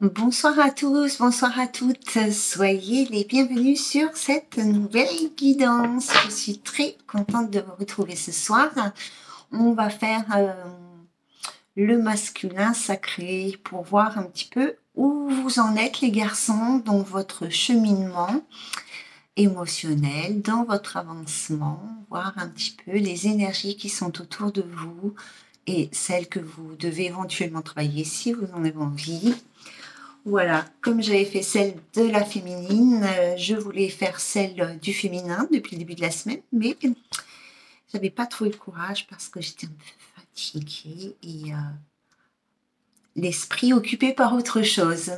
Bonsoir à tous, bonsoir à toutes. Soyez les bienvenus sur cette nouvelle guidance. Je suis très contente de vous retrouver ce soir. On va faire le masculin sacré pour voir un petit peu où vous en êtes les garçons dans votre cheminement émotionnel, dans votre avancement, voir un petit peu les énergies qui sont autour de vous et celles que vous devez éventuellement travailler si vous en avez envie. Voilà, comme j'avais fait celle de la féminine, je voulais faire celle du féminin depuis le début de la semaine, mais j'avais pas trouvé le courage parce que j'étais un peu fatiguée et l'esprit occupé par autre chose.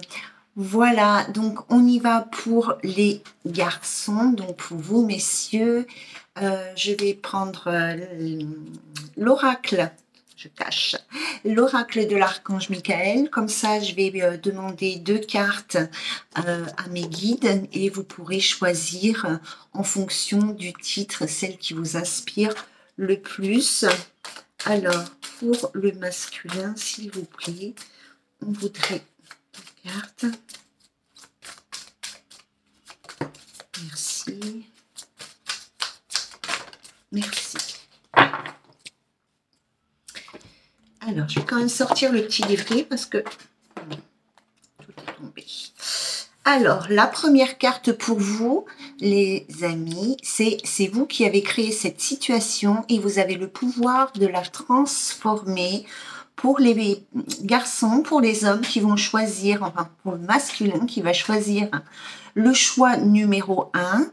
Voilà, donc on y va pour les garçons, donc pour vous messieurs, je vais prendre l'oracle. Je cache l'oracle de l'archange Michael. Comme ça, je vais demander 2 cartes à mes guides et vous pourrez choisir en fonction du titre celle qui vous inspire le plus. Alors, pour le masculin, s'il vous plaît, on voudrait 2 cartes. Merci. Merci. Alors, je vais quand même sortir le petit livret parce que tout est tombé. Alors, la première carte pour vous, les amis, c'est vous qui avez créé cette situation et vous avez le pouvoir de la transformer pour les garçons, pour les hommes qui vont choisir, enfin pour le masculin qui va choisir le choix numéro 1.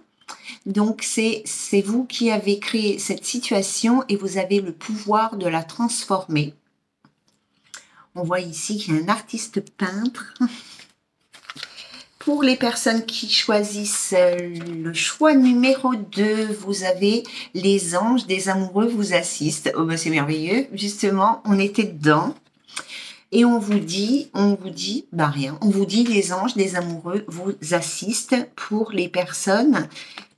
Donc, c'est vous qui avez créé cette situation et vous avez le pouvoir de la transformer. On voit ici qu'il y a un artiste peintre. Pour les personnes qui choisissent le choix numéro 2, vous avez les anges des amoureux vous assistent. Oh ben c'est merveilleux, justement, on était dedans. Et on vous dit, bah rien, on vous dit les anges des amoureux vous assistent pour les personnes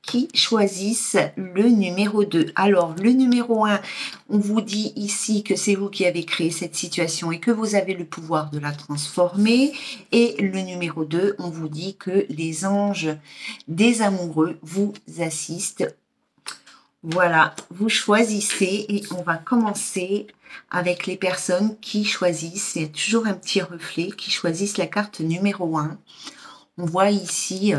qui choisissent le numéro 2. Alors, le numéro 1, on vous dit ici que c'est vous qui avez créé cette situation et que vous avez le pouvoir de la transformer. Et le numéro 2, on vous dit que les anges des amoureux vous assistent. Voilà, vous choisissez et on va commencer avec les personnes qui choisissent. Il y a toujours un petit reflet qui choisissent la carte numéro 1. On voit ici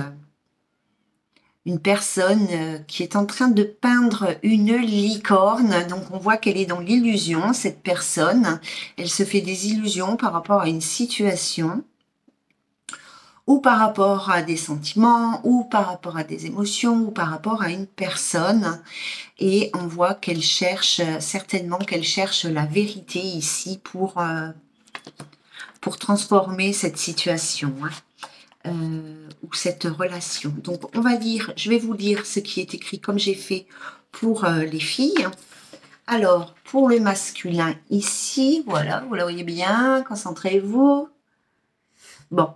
une personne qui est en train de peindre une licorne. Donc, on voit qu'elle est dans l'illusion, cette personne. Elle se fait des illusions par rapport à une situation ou par rapport à des sentiments, ou par rapport à des émotions, ou par rapport à une personne. Et on voit qu'elle cherche, certainement qu'elle cherche la vérité ici pour transformer cette situation. Ou cette relation. Donc, on va dire, je vais vous lire ce qui est écrit comme j'ai fait pour les filles. Alors, pour le masculin, ici, voilà, vous la voyez bien, concentrez-vous. Bon,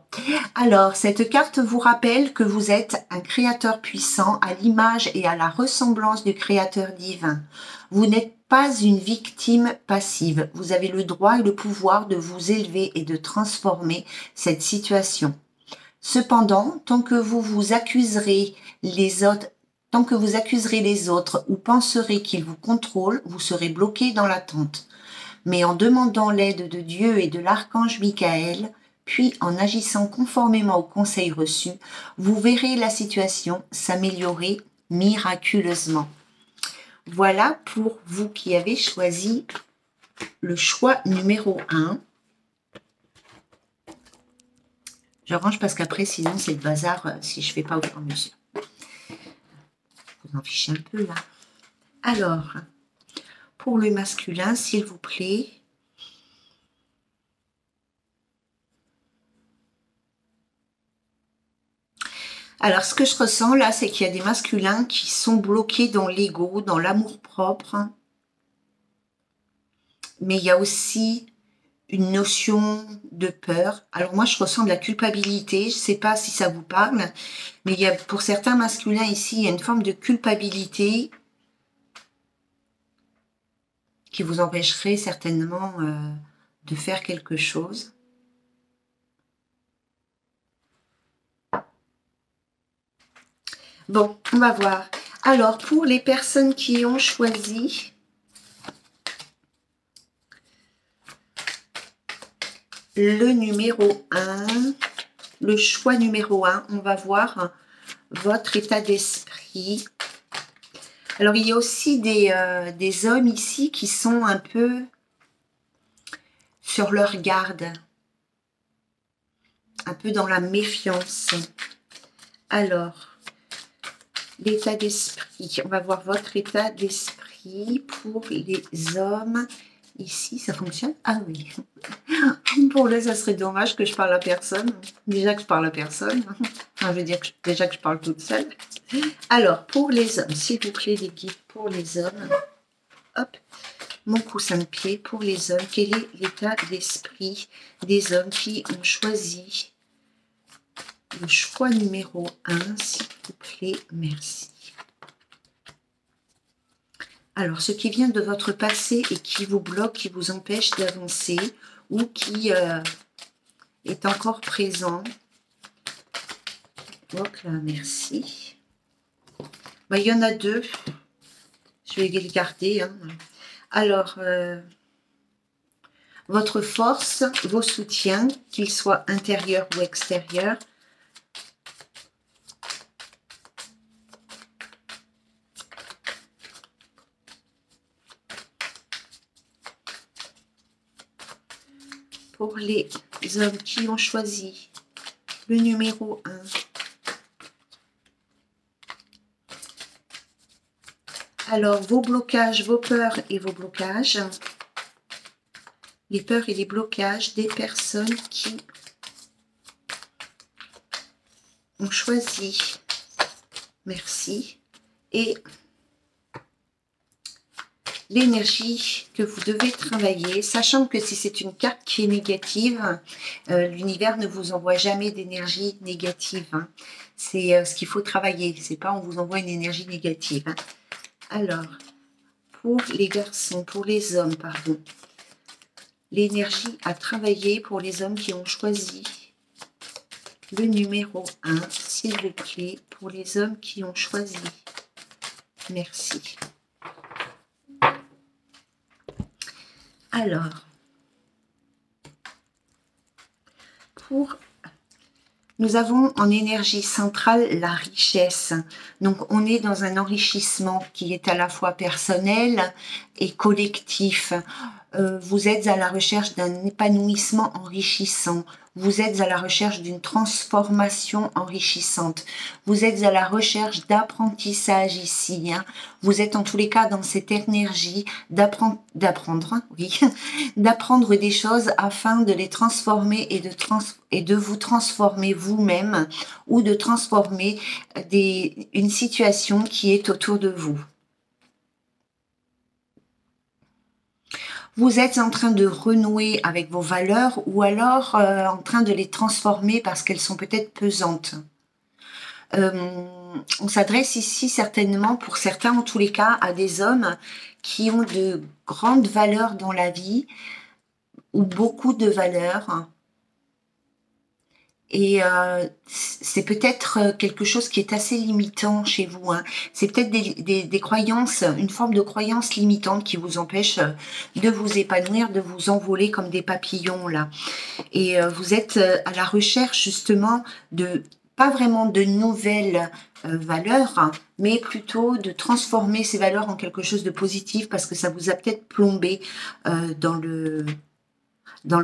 alors, cette carte vous rappelle que vous êtes un créateur puissant à l'image et à la ressemblance du créateur divin. Vous n'êtes pas une victime passive. Vous avez le droit et le pouvoir de vous élever et de transformer cette situation. Cependant, tant que vous accuserez les autres ou penserez qu'ils vous contrôlent, vous serez bloqué dans l'attente. Mais en demandant l'aide de Dieu et de l'archange Michael, puis en agissant conformément aux conseils reçus, vous verrez la situation s'améliorer miraculeusement. Voilà pour vous qui avez choisi le choix numéro 1. Je range parce qu'après, sinon, c'est le bazar si je ne fais pas au fur et à mesure. Vous en fichez un peu, là. Alors, pour le masculin, s'il vous plaît. Alors, ce que je ressens, là, c'est qu'il y a des masculins qui sont bloqués dans l'ego, dans l'amour-propre. Mais il y a aussi une notion de peur. Alors moi, je ressens de la culpabilité. Je ne sais pas si ça vous parle, mais il y a, pour certains masculins ici, il y a une forme de culpabilité qui vous empêcherait certainement de faire quelque chose. Bon, on va voir. Alors, pour les personnes qui ont choisi le numéro 1, le choix numéro 1, on va voir votre état d'esprit. Alors, il y a aussi des hommes ici qui sont un peu sur leur garde, un peu dans la méfiance. Alors, l'état d'esprit, on va voir votre état d'esprit pour les hommes. Ici, ça fonctionne? Ah oui. Pour là, ça serait dommage que je parle à personne. Déjà que je parle à personne. Enfin, je veux dire déjà que je parle toute seule. Alors, pour les hommes, s'il vous plaît, les guides pour les hommes. Hop, mon coussin de pied pour les hommes. Quel est l'état d'esprit des hommes qui ont choisi le choix numéro 1, s'il vous plaît, merci. Alors, ce qui vient de votre passé et qui vous bloque, qui vous empêche d'avancer ou qui est encore présent. Donc là, merci. Ben, il y en a deux. Je vais les garder. Hein. Alors, votre force, vos soutiens, qu'ils soient intérieurs ou extérieurs. Pour les hommes qui ont choisi le numéro 1. Alors, vos blocages, vos peurs et vos blocages. Les peurs et les blocages des personnes qui ont choisi. Merci. Et l'énergie que vous devez travailler, sachant que si c'est une carte qui est négative, l'univers ne vous envoie jamais d'énergie négative. Hein. C'est ce qu'il faut travailler. C'est pas on vous envoie une énergie négative. Hein. Alors, pour les garçons, pour les hommes, pardon, l'énergie à travailler pour les hommes qui ont choisi le numéro 1, s'il vous plaît, pour les hommes qui ont choisi. Merci. Alors, nous avons en énergie centrale la richesse. Donc, on est dans un enrichissement qui est à la fois personnel et collectif. Vous êtes à la recherche d'un épanouissement enrichissant. Vous êtes à la recherche d'une transformation enrichissante. Vous êtes à la recherche d'apprentissage ici. Hein. Vous êtes en tous les cas dans cette énergie d'apprendre oui, d'apprendre des choses afin de les transformer et de vous transformer vous-même ou de transformer une situation qui est autour de vous. Vous êtes en train de renouer avec vos valeurs ou alors en train de les transformer parce qu'elles sont peut-être pesantes. On s'adresse ici certainement, pour certains en tous les cas, à des hommes qui ont de grandes valeurs dans la vie ou beaucoup de valeurs. Et c'est peut-être quelque chose qui est assez limitant chez vous. Hein. C'est peut-être des croyances, une forme de croyance limitante qui vous empêche de vous épanouir, de vous envoler comme des papillons là. Et vous êtes à la recherche justement de, pas vraiment de nouvelles valeurs, hein, mais plutôt de transformer ces valeurs en quelque chose de positif parce que ça vous a peut-être plombé dans le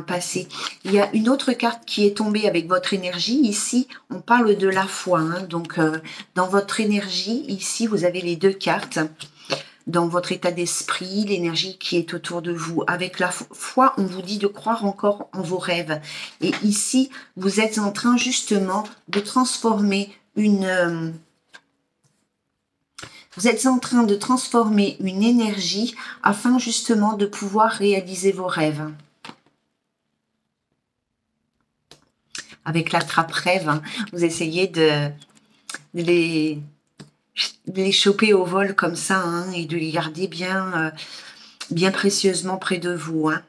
passé. Il y a une autre carte qui est tombée avec votre énergie. Ici, on parle de la foi. Hein. Donc, dans votre énergie, ici, vous avez les deux cartes. Dans votre état d'esprit, l'énergie qui est autour de vous. Avec la foi, on vous dit de croire encore en vos rêves. Et ici, vous êtes en train justement de transformer une... vous êtes en train de transformer une énergie afin justement de pouvoir réaliser vos rêves. Avec la trappe-rêve, hein, vous essayez de les choper au vol comme ça hein, et de les garder bien, bien précieusement près de vous. Hein.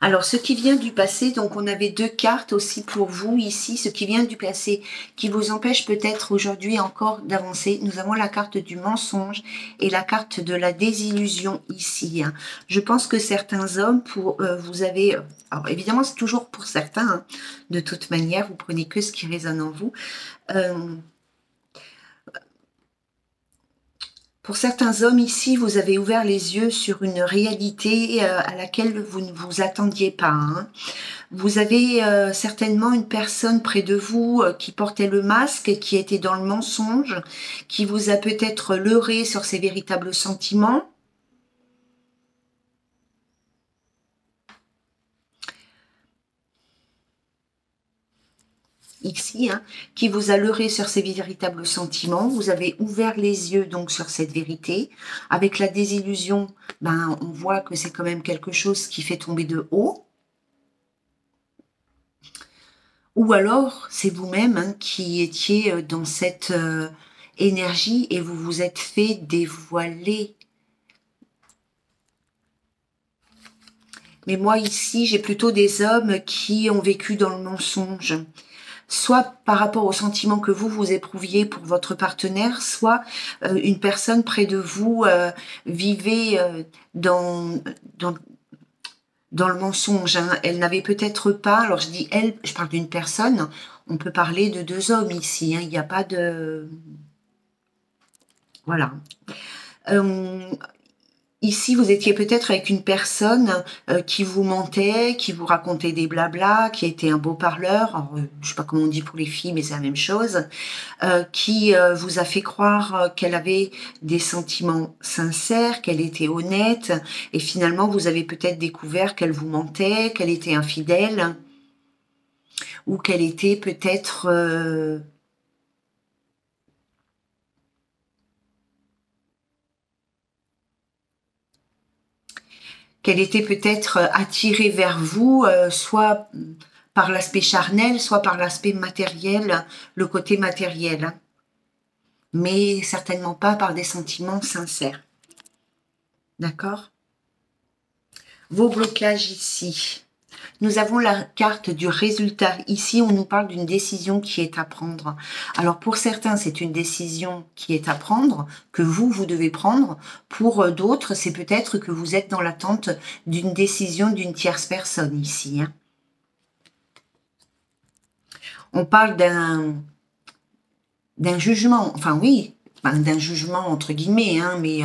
Alors, ce qui vient du passé, donc on avait 2 cartes aussi pour vous ici, ce qui vient du passé, qui vous empêche peut-être aujourd'hui encore d'avancer. Nous avons la carte du mensonge et la carte de la désillusion ici, hein. Je pense que certains hommes, vous avez... alors évidemment, c'est toujours pour certains, hein, de toute manière, vous prenez que ce qui résonne en vous. Pour certains hommes ici, vous avez ouvert les yeux sur une réalité à laquelle vous ne vous attendiez pas, hein. Vous avez certainement une personne près de vous qui portait le masque, qui était dans le mensonge, qui vous a peut-être leurré sur ses véritables sentiments. Ici, hein, qui vous a leurré sur ses véritables sentiments. Vous avez ouvert les yeux donc sur cette vérité. Avec la désillusion, ben, on voit que c'est quand même quelque chose qui fait tomber de haut. Ou alors, c'est vous-même, hein, qui étiez dans cette énergie et vous vous êtes fait dévoiler. Mais moi, ici, j'ai plutôt des hommes qui ont vécu dans le mensonge. Soit par rapport au sentiment que vous éprouviez pour votre partenaire, soit une personne près de vous vivait dans le mensonge, hein. Elle n'avait peut-être pas, alors je dis elle, je parle d'une personne, on peut parler de 2 hommes ici, hein, il n'y a pas de... Voilà. Ici, vous étiez peut-être avec une personne qui vous mentait, qui vous racontait des blablas, qui était un beau parleur, je sais pas comment on dit pour les filles, mais c'est la même chose, qui vous a fait croire qu'elle avait des sentiments sincères, qu'elle était honnête, et finalement, vous avez peut-être découvert qu'elle vous mentait, qu'elle était infidèle, ou qu'elle était peut-être... qu'elle était peut-être attirée vers vous, soit par l'aspect charnel, soit par l'aspect matériel, le côté matériel, hein. Mais certainement pas par des sentiments sincères. D'accord? Vos blocages ici. Nous avons la carte du résultat. Ici, on nous parle d'une décision qui est à prendre. Alors, pour certains, c'est une décision qui est à prendre, que vous devez prendre. Pour d'autres, c'est peut-être que vous êtes dans l'attente d'une décision d'une tierce personne ici, hein. On parle d'un jugement, enfin oui, d'un jugement entre guillemets, hein, mais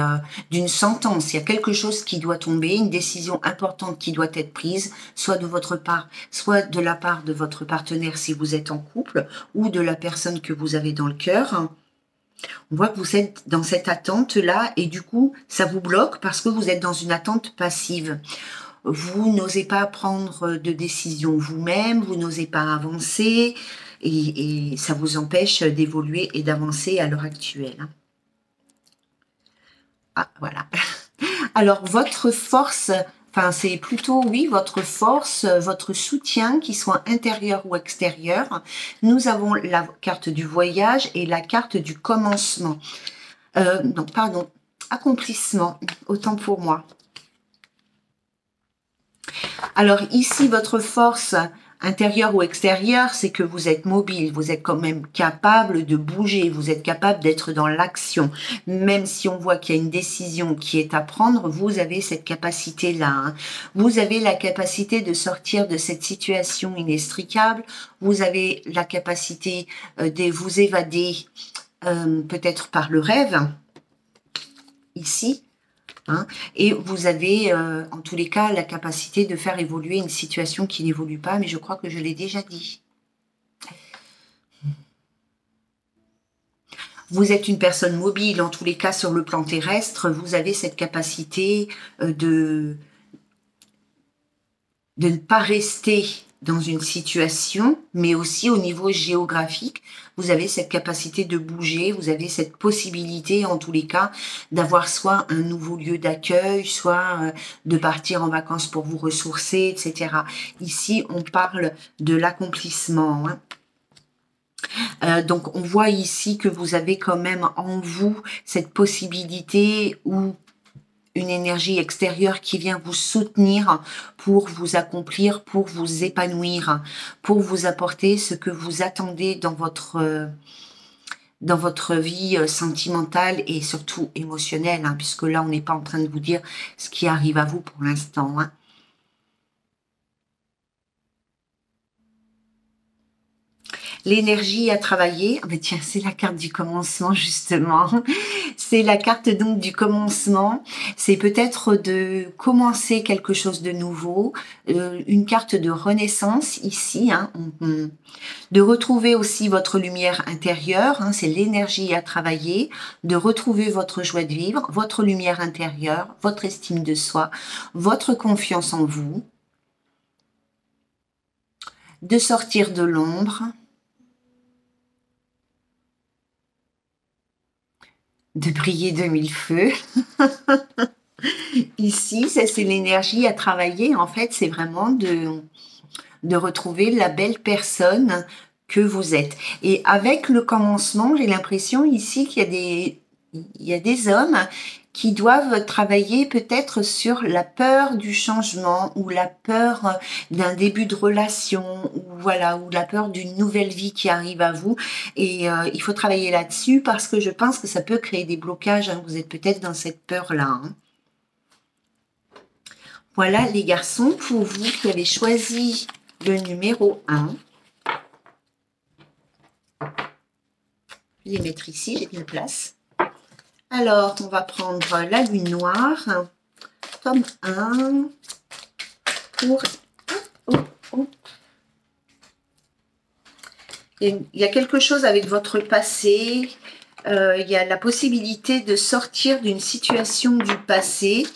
d'une sentence. Il y a quelque chose qui doit tomber, une décision importante qui doit être prise, soit de votre part, soit de la part de votre partenaire si vous êtes en couple, ou de la personne que vous avez dans le cœur. On voit que vous êtes dans cette attente-là, et du coup, ça vous bloque parce que vous êtes dans une attente passive. Vous n'osez pas prendre de décision vous-même, vous n'osez pas avancer, et ça vous empêche d'évoluer et d'avancer à l'heure actuelle, hein. Ah, voilà. Alors, votre force, enfin, c'est plutôt, oui, votre force, votre soutien, qu'il soit intérieur ou extérieur. Nous avons la carte du voyage et la carte du commencement. Non, pardon, accomplissement, autant pour moi. Alors ici, votre force intérieure ou extérieure, c'est que vous êtes mobile, vous êtes quand même capable de bouger, vous êtes capable d'être dans l'action. Même si on voit qu'il y a une décision qui est à prendre, vous avez cette capacité-là, hein. Vous avez la capacité de sortir de cette situation inextricable, vous avez la capacité de vous évader peut-être par le rêve, ici. Hein, et vous avez, en tous les cas, la capacité de faire évoluer une situation qui n'évolue pas, mais je crois que je l'ai déjà dit. Vous êtes une personne mobile, en tous les cas, sur le plan terrestre, vous avez cette capacité de ne pas rester dans une situation, mais aussi au niveau géographique, vous avez cette capacité de bouger, vous avez cette possibilité, en tous les cas, d'avoir soit un nouveau lieu d'accueil, soit de partir en vacances pour vous ressourcer, etc. Ici, on parle de l'accomplissement, hein. Donc, on voit ici que vous avez quand même en vous cette possibilité où une énergie extérieure qui vient vous soutenir pour vous accomplir, pour vous épanouir, pour vous apporter ce que vous attendez dans votre vie sentimentale et surtout émotionnelle, hein, puisque là, on n'est pas en train de vous dire ce qui arrive à vous pour l'instant, hein. L'énergie à travailler, mais tiens, c'est la carte du commencement justement. C'est la carte donc du commencement. C'est peut-être de commencer quelque chose de nouveau, une carte de renaissance ici, hein, de retrouver aussi votre lumière intérieure, hein, c'est l'énergie à travailler, de retrouver votre joie de vivre, votre lumière intérieure, votre estime de soi, votre confiance en vous, de sortir de l'ombre, de briller de mille feux. Ici, ça c'est l'énergie à travailler. En fait, c'est vraiment de retrouver la belle personne que vous êtes. Et avec le commencement, j'ai l'impression ici qu'il y a des hommes qui doivent travailler peut-être sur la peur du changement ou la peur d'un début de relation ou voilà, ou la peur d'une nouvelle vie qui arrive à vous. Et il faut travailler là-dessus parce que je pense que ça peut créer des blocages, hein. Vous êtes peut-être dans cette peur-là, hein. Voilà les garçons, pour vous qui avez choisi le numéro 1. Je vais les mettre ici, j'ai bien de place. Alors, on va prendre la lune noire, tome 1, pour... Il y a quelque chose avec votre passé, il y a la possibilité de sortir d'une situation du passé.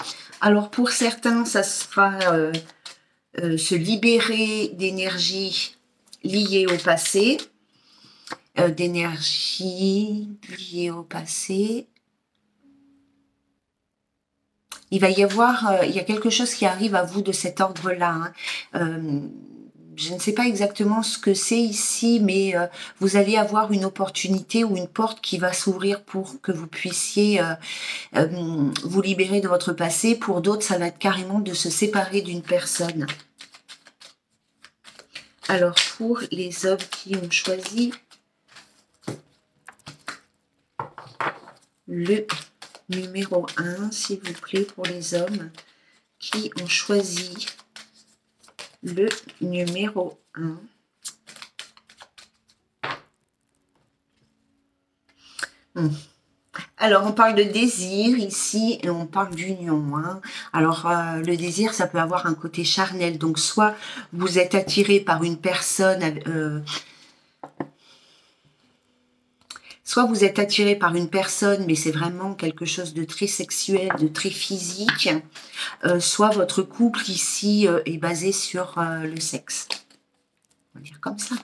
Alors, pour certains, ça sera se libérer d'énergie liée au passé, d'énergie liée au passé. Il va y avoir, il y a quelque chose qui arrive à vous de cet ordre-là, hein. Je ne sais pas exactement ce que c'est ici, mais vous allez avoir une opportunité ou une porte qui va s'ouvrir pour que vous puissiez vous libérer de votre passé. Pour d'autres, ça va être carrément de se séparer d'une personne. Alors, pour les hommes qui ont choisi le numéro 1, s'il vous plaît, pour les hommes qui ont choisi le numéro 1. Alors, on parle de désir ici et on parle d'union, hein. Alors, le désir, ça peut avoir un côté charnel. Donc, soit vous êtes attiré par une personne... soit vous êtes attiré par une personne, mais c'est vraiment quelque chose de très sexuel, de très physique. Soit votre couple ici est basé sur le sexe. On va dire comme ça.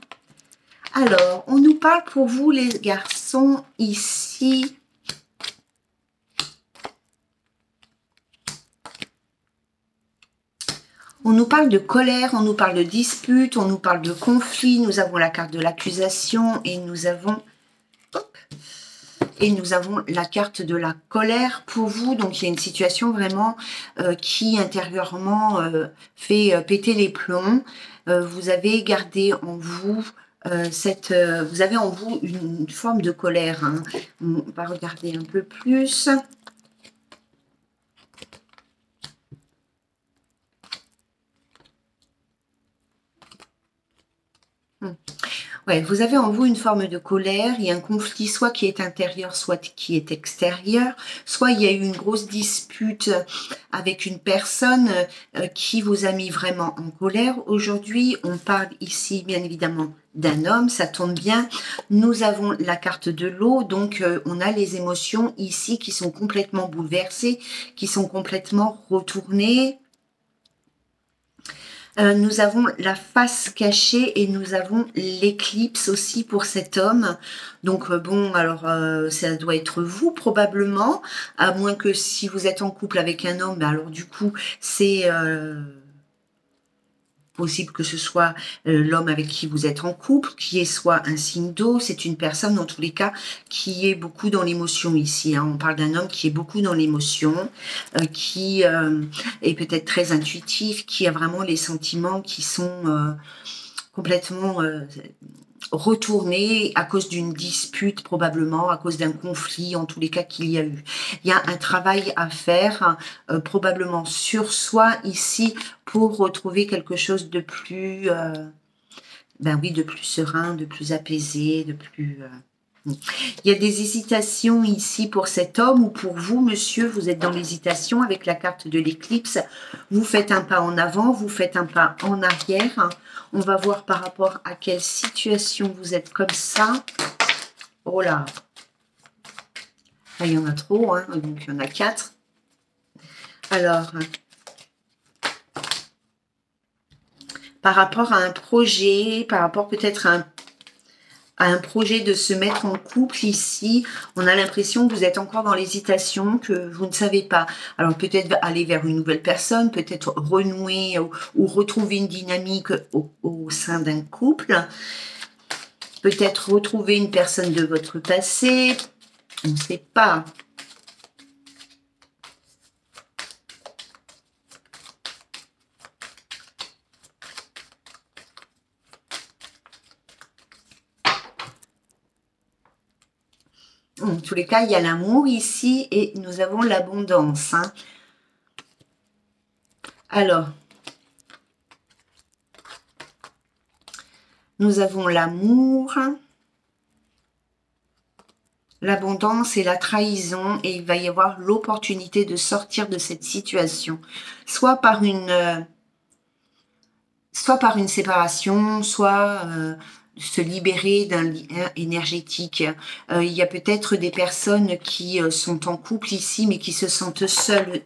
Alors, on nous parle pour vous les garçons ici. On nous parle de colère, on nous parle de dispute, on nous parle de conflit. Nous avons la carte de l'accusation et nous avons... Et nous avons la carte de la colère pour vous. Donc, il y a une situation vraiment qui intérieurement fait péter les plombs. Vous avez gardé en vous vous avez en vous une forme de colère, hein. On va regarder un peu plus. Ouais, vous avez en vous une forme de colère, il y a un conflit soit qui est intérieur, soit qui est extérieur, soit il y a eu une grosse dispute avec une personne qui vous a mis vraiment en colère. Aujourd'hui, on parle ici bien évidemment d'un homme, ça tombe bien. Nous avons la carte de l'eau, donc on a les émotions ici qui sont complètement bouleversées, qui sont complètement retournées. Nous avons la face cachée et nous avons l'éclipse aussi pour cet homme. Donc bon, alors ça doit être vous probablement, à moins que si vous êtes en couple avec un homme, ben alors du coup c'est Possible que ce soit l'homme avec qui vous êtes en couple, qui est soit un signe d'eau. C'est une personne, dans tous les cas, qui est beaucoup dans l'émotion ici. Hein. On parle d'un homme qui est beaucoup dans l'émotion, qui est peut-être très intuitif, qui a vraiment les sentiments qui sont complètement retournés à cause d'une dispute, probablement, à cause d'un conflit, en tous les cas qu'il y a eu. Il y a un travail à faire, probablement sur soi ici, pour retrouver quelque chose de plus, ben oui, de plus serein, de plus apaisé, de plus... Il y a des hésitations ici pour cet homme ou pour vous, monsieur, vous êtes dans l'hésitation avec la carte de l'éclipse. Vous faites un pas en avant, vous faites un pas en arrière. On va voir par rapport à quelle situation vous êtes comme ça. Oh là, il y en a trop, hein, donc il y en a 4. Alors, par rapport à un projet, par rapport peut-être à un projet de se mettre en couple ici, on a l'impression que vous êtes encore dans l'hésitation, que vous ne savez pas. Alors peut-être aller vers une nouvelle personne, peut-être renouer ou retrouver une dynamique au sein d'un couple, peut-être retrouver une personne de votre passé, on ne sait pas. En tous les cas, il y a l'amour ici et nous avons l'abondance. Hein. Alors, nous avons l'amour, l'abondance et la trahison, et il va y avoir l'opportunité de sortir de cette situation, soit par une séparation, soit se libérer d'un lien énergétique. Il y a peut-être des personnes qui sont en couple ici, mais qui se sentent seules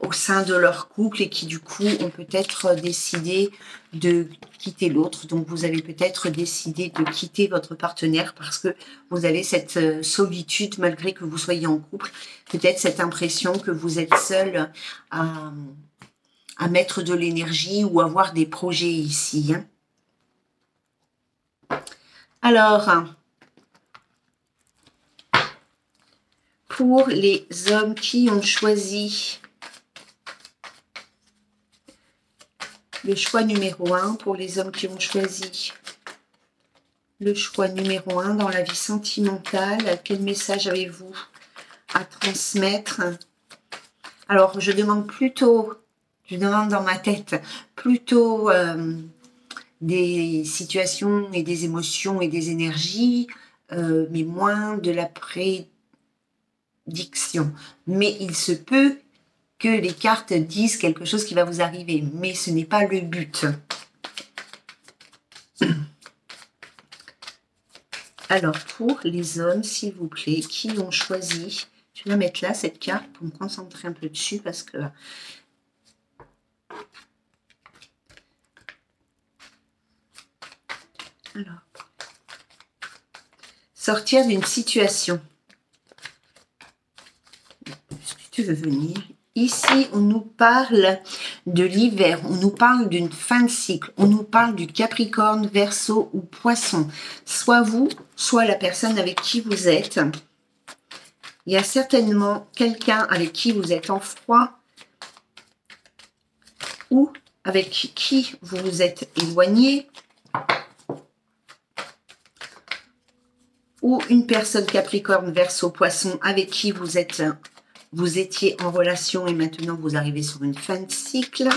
au sein de leur couple et qui du coup ont peut-être décidé de quitter l'autre. Donc vous avez peut-être décidé de quitter votre partenaire parce que vous avez cette solitude malgré que vous soyez en couple. Peut-être cette impression que vous êtes seul à mettre de l'énergie ou avoir des projets ici. Hein. Alors, pour les hommes qui ont choisi le choix numéro 1, pour les hommes qui ont choisi le choix numéro 1 dans la vie sentimentale, quel message avez-vous à transmettre? Alors, je demande dans ma tête, plutôt des situations et des émotions et des énergies, mais moins de la prédiction. Mais il se peut que les cartes disent quelque chose qui va vous arriver, mais ce n'est pas le but. Alors, pour les hommes, s'il vous plaît, qui ont choisi... Je vais la mettre là, cette carte, pour me concentrer un peu dessus, parce que... Alors, sortir d'une situation. Est-ce que tu veux venir? Ici, on nous parle de l'hiver, on nous parle d'une fin de cycle, on nous parle du Capricorne, Verseau ou Poisson. Soit vous, soit la personne avec qui vous êtes. Il y a certainement quelqu'un avec qui vous êtes en froid ou avec qui vous vous êtes éloigné. Ou une personne Capricorne, Verseau, Poisson avec qui vous étiez en relation et maintenant vous arrivez sur une fin de cycle.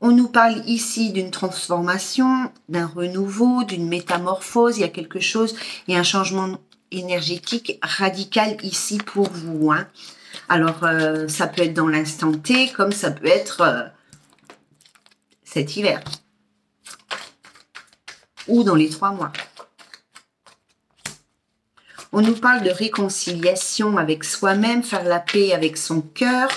On nous parle ici d'une transformation, d'un renouveau, d'une métamorphose. Il y a quelque chose, il y a un changement énergétique radical ici pour vous. Hein. Alors, ça peut être dans l'instant T, comme ça peut être cet hiver. Ou dans les 3 mois. On nous parle de réconciliation avec soi-même, faire la paix avec son cœur.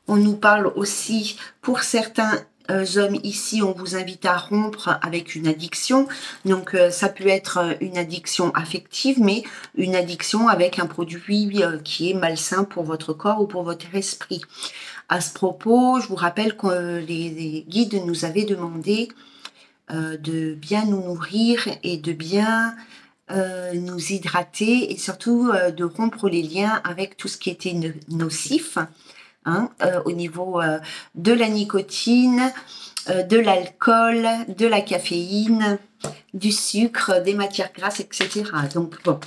On nous parle aussi, pour certains, hommes, ici, on vous invite à rompre avec une addiction. Donc, ça peut être une addiction affective, mais une addiction avec un produit qui est malsain pour votre corps ou pour votre esprit. À ce propos, je vous rappelle que les guides nous avaient demandé de bien nous nourrir et de bien nous hydrater et surtout de rompre les liens avec tout ce qui était nocif, hein, au niveau de la nicotine, de l'alcool, de la caféine, du sucre, des matières grasses, etc. Donc bon,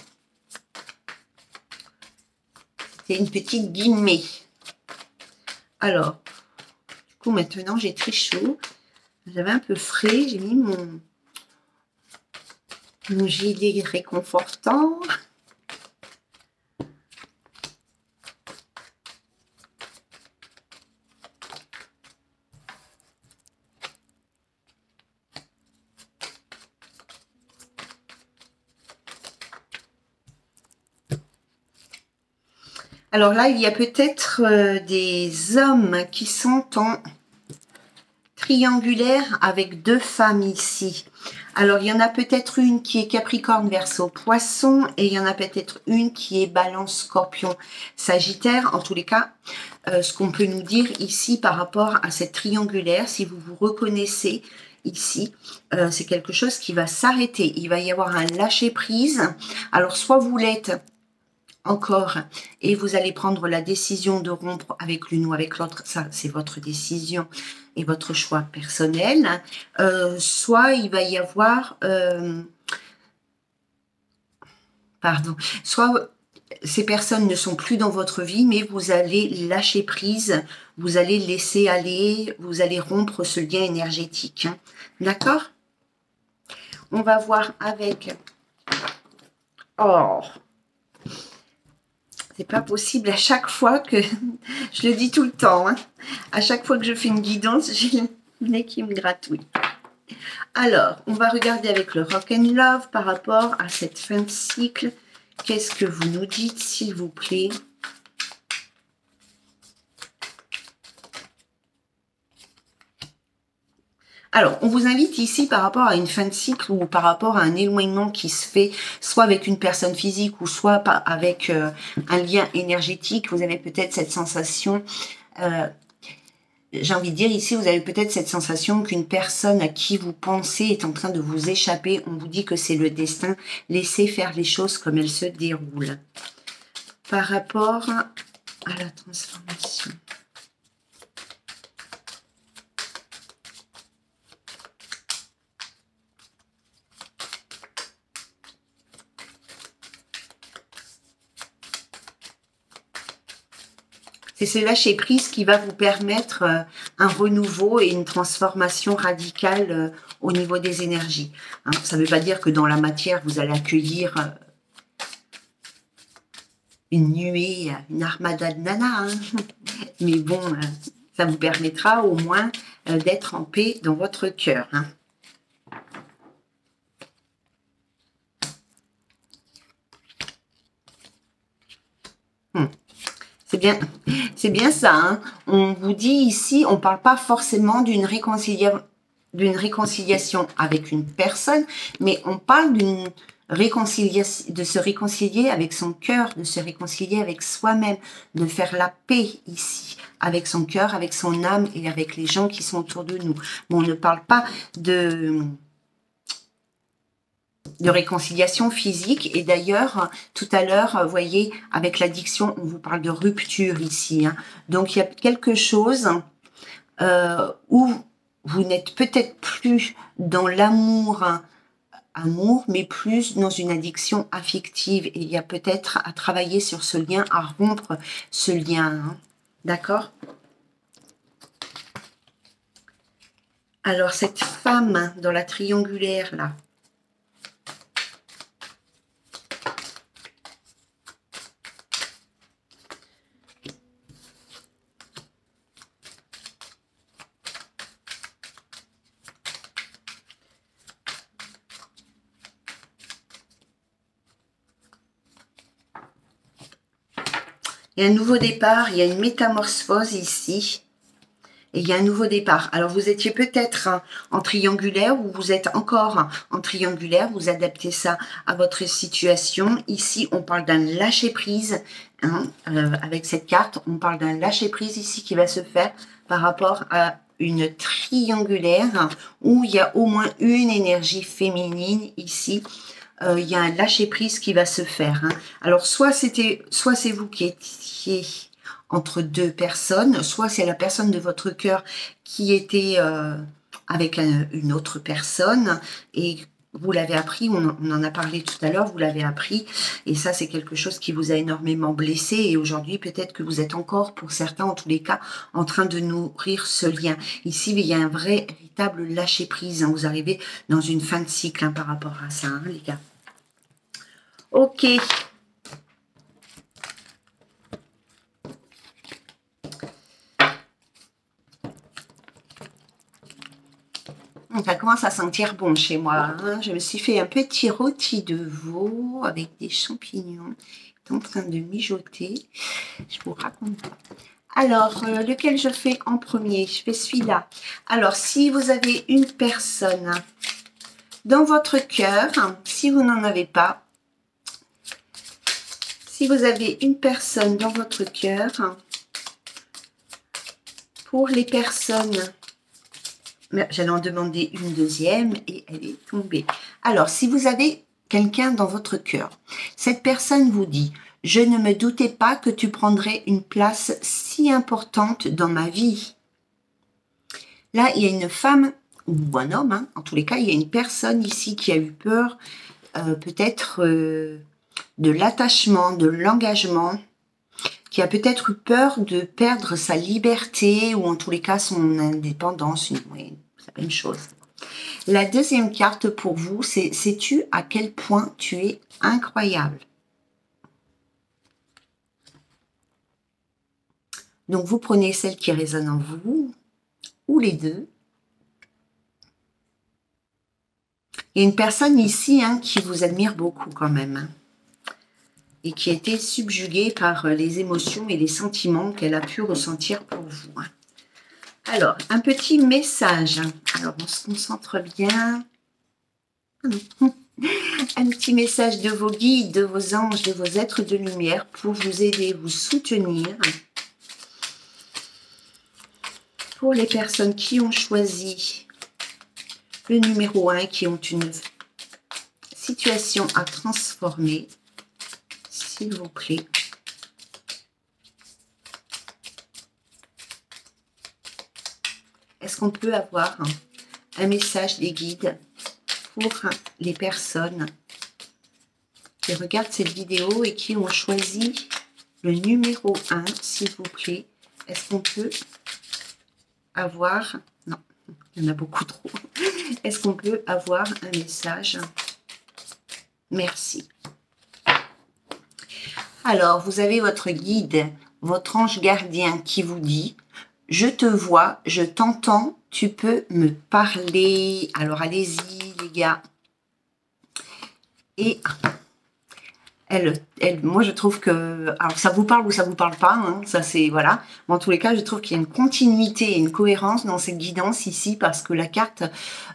c'est une petite guillemets. Alors, du coup maintenant j'ai très chaud. J'avais un peu frais, j'ai mis mon gilet réconfortant. Alors là, il y a peut-être des hommes qui sont en triangulaire avec deux femmes ici. Alors, il y en a peut-être une qui est Capricorne, Verseau, Poisson, et il y en a peut-être une qui est Balance, Scorpion, Sagittaire. En tous les cas, ce qu'on peut nous dire ici par rapport à cette triangulaire, si vous vous reconnaissez ici, c'est quelque chose qui va s'arrêter. Il va y avoir un lâcher-prise. Alors, soit vous l'êtes encore et vous allez prendre la décision de rompre avec l'une ou avec l'autre, ça c'est votre décision et votre choix personnel, soit il va y avoir soit ces personnes ne sont plus dans votre vie, mais vous allez lâcher prise, vous allez laisser aller, vous allez rompre ce lien énergétique, hein. D'accord? On va voir avec... Oh, c'est pas possible à chaque fois que... Je le dis tout le temps, hein. À chaque fois que je fais une guidance, j'ai le nez qui me gratouille. Alors, on va regarder avec le Rock and Love par rapport à cette fin de cycle. Qu'est-ce que vous nous dites, s'il vous plaît? Alors, on vous invite ici par rapport à une fin de cycle ou par rapport à un éloignement qui se fait soit avec une personne physique ou soit avec un lien énergétique. Vous avez peut-être cette sensation, j'ai envie de dire ici, vous avez peut-être cette sensation qu'une personne à qui vous pensez est en train de vous échapper. On vous dit que c'est le destin. Laissez faire les choses comme elles se déroulent. Par rapport à la transformation. C'est ce lâcher prise qui va vous permettre un renouveau et une transformation radicale au niveau des énergies. Hein, ça ne veut pas dire que dans la matière, vous allez accueillir une nuée, une armada de nanas. Hein. Mais bon, ça vous permettra au moins d'être en paix dans votre cœur. Hein. C'est bien ça. Hein. On vous dit ici, on ne parle pas forcément d'une réconciliation avec une personne, mais on parle d'une réconciliation, de se réconcilier avec son cœur, de se réconcilier avec soi-même, de faire la paix ici, avec son cœur, avec son âme et avec les gens qui sont autour de nous. Bon, on ne parle pas de réconciliation physique. Et d'ailleurs, tout à l'heure, vous voyez, avec l'addiction, on vous parle de rupture ici. Hein. Donc, il y a quelque chose où vous n'êtes peut-être plus dans l'amour, mais plus dans une addiction affective. Et il y a peut-être à travailler sur ce lien, à rompre ce lien. Hein. D'accord ? Alors, cette femme dans la triangulaire, là, il y a un nouveau départ, il y a une métamorphose ici. Et il y a un nouveau départ. Alors, vous étiez peut-être en triangulaire ou vous êtes encore en triangulaire. Vous adaptez ça à votre situation. Ici, on parle d'un lâcher-prise. Hein, avec cette carte, on parle d'un lâcher-prise ici qui va se faire par rapport à une triangulaire où il y a au moins une énergie féminine ici. Il y a un lâcher-prise qui va se faire. Hein. Alors, soit c'est vous qui étiez entre deux personnes, soit c'est la personne de votre cœur qui était avec une autre personne et vous l'avez appris, on en a parlé tout à l'heure, vous l'avez appris et ça c'est quelque chose qui vous a énormément blessé et aujourd'hui peut-être que vous êtes encore, pour certains en tous les cas, en train de nourrir ce lien. Ici il y a un véritable lâcher prise, hein. Vous arrivez dans une fin de cycle hein, par rapport à ça, hein, les gars. Ok. Ça commence à sentir bon chez moi. Hein. Je me suis fait un petit rôti de veau avec des champignons. Il est en train de mijoter. Je vous raconte pas. Alors, lequel je fais en premier? Je fais celui-là. Alors, si vous avez une personne dans votre cœur, si vous n'en avez pas, si vous avez une personne dans votre cœur, pour les personnes... J'allais en demander une deuxième et elle est tombée. Alors, si vous avez quelqu'un dans votre cœur, cette personne vous dit « Je ne me doutais pas que tu prendrais une place si importante dans ma vie. » Là, il y a une femme ou un homme, hein, en tous les cas, il y a une personne ici qui a eu peur peut-être de l'attachement, de l'engagement, qui a peut-être eu peur de perdre sa liberté ou en tous les cas son indépendance, oui, c'est la même chose. La deuxième carte pour vous, c'est sais-tu à quel point tu es incroyable? Donc vous prenez celle qui résonne en vous, ou les deux. Il y a une personne ici hein, qui vous admire beaucoup quand même. Hein. Et qui a été subjuguée par les émotions et les sentiments qu'elle a pu ressentir pour vous. Alors, un petit message. Alors, on se concentre bien. Un petit message de vos guides, de vos anges, de vos êtres de lumière pour vous aider, vous soutenir. Pour les personnes qui ont choisi le numéro 1, qui ont une situation à transformer, s'il vous plaît. Est-ce qu'on peut avoir un message des guides pour les personnes qui regardent cette vidéo et qui ont choisi le numéro 1, s'il vous plaît? Est-ce qu'on peut avoir... Non, il y en a beaucoup trop. Est-ce qu'on peut avoir un message? Merci. Alors, vous avez votre guide, votre ange gardien qui vous dit « Je te vois, je t'entends, tu peux me parler. » Alors, allez-y, les gars. Et moi, je trouve que... Alors, ça vous parle ou ça vous parle pas, hein, ça c'est... Voilà. Mais en tous les cas, je trouve qu'il y a une continuité et une cohérence dans cette guidance ici, parce que la carte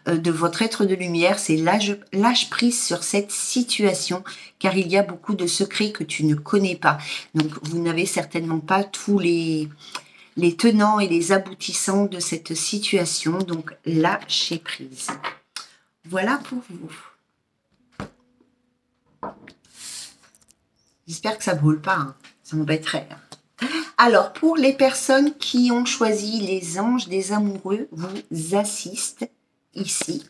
de votre être de lumière, c'est lâche prise sur cette situation, car il y a beaucoup de secrets que tu ne connais pas. Donc, vous n'avez certainement pas tous les tenants et les aboutissants de cette situation. Donc, lâchez prise. Voilà pour vous. J'espère que ça ne brûle pas, hein. Ça m'embêterait. Alors, pour les personnes qui ont choisi les anges des amoureux, vous assistent ici.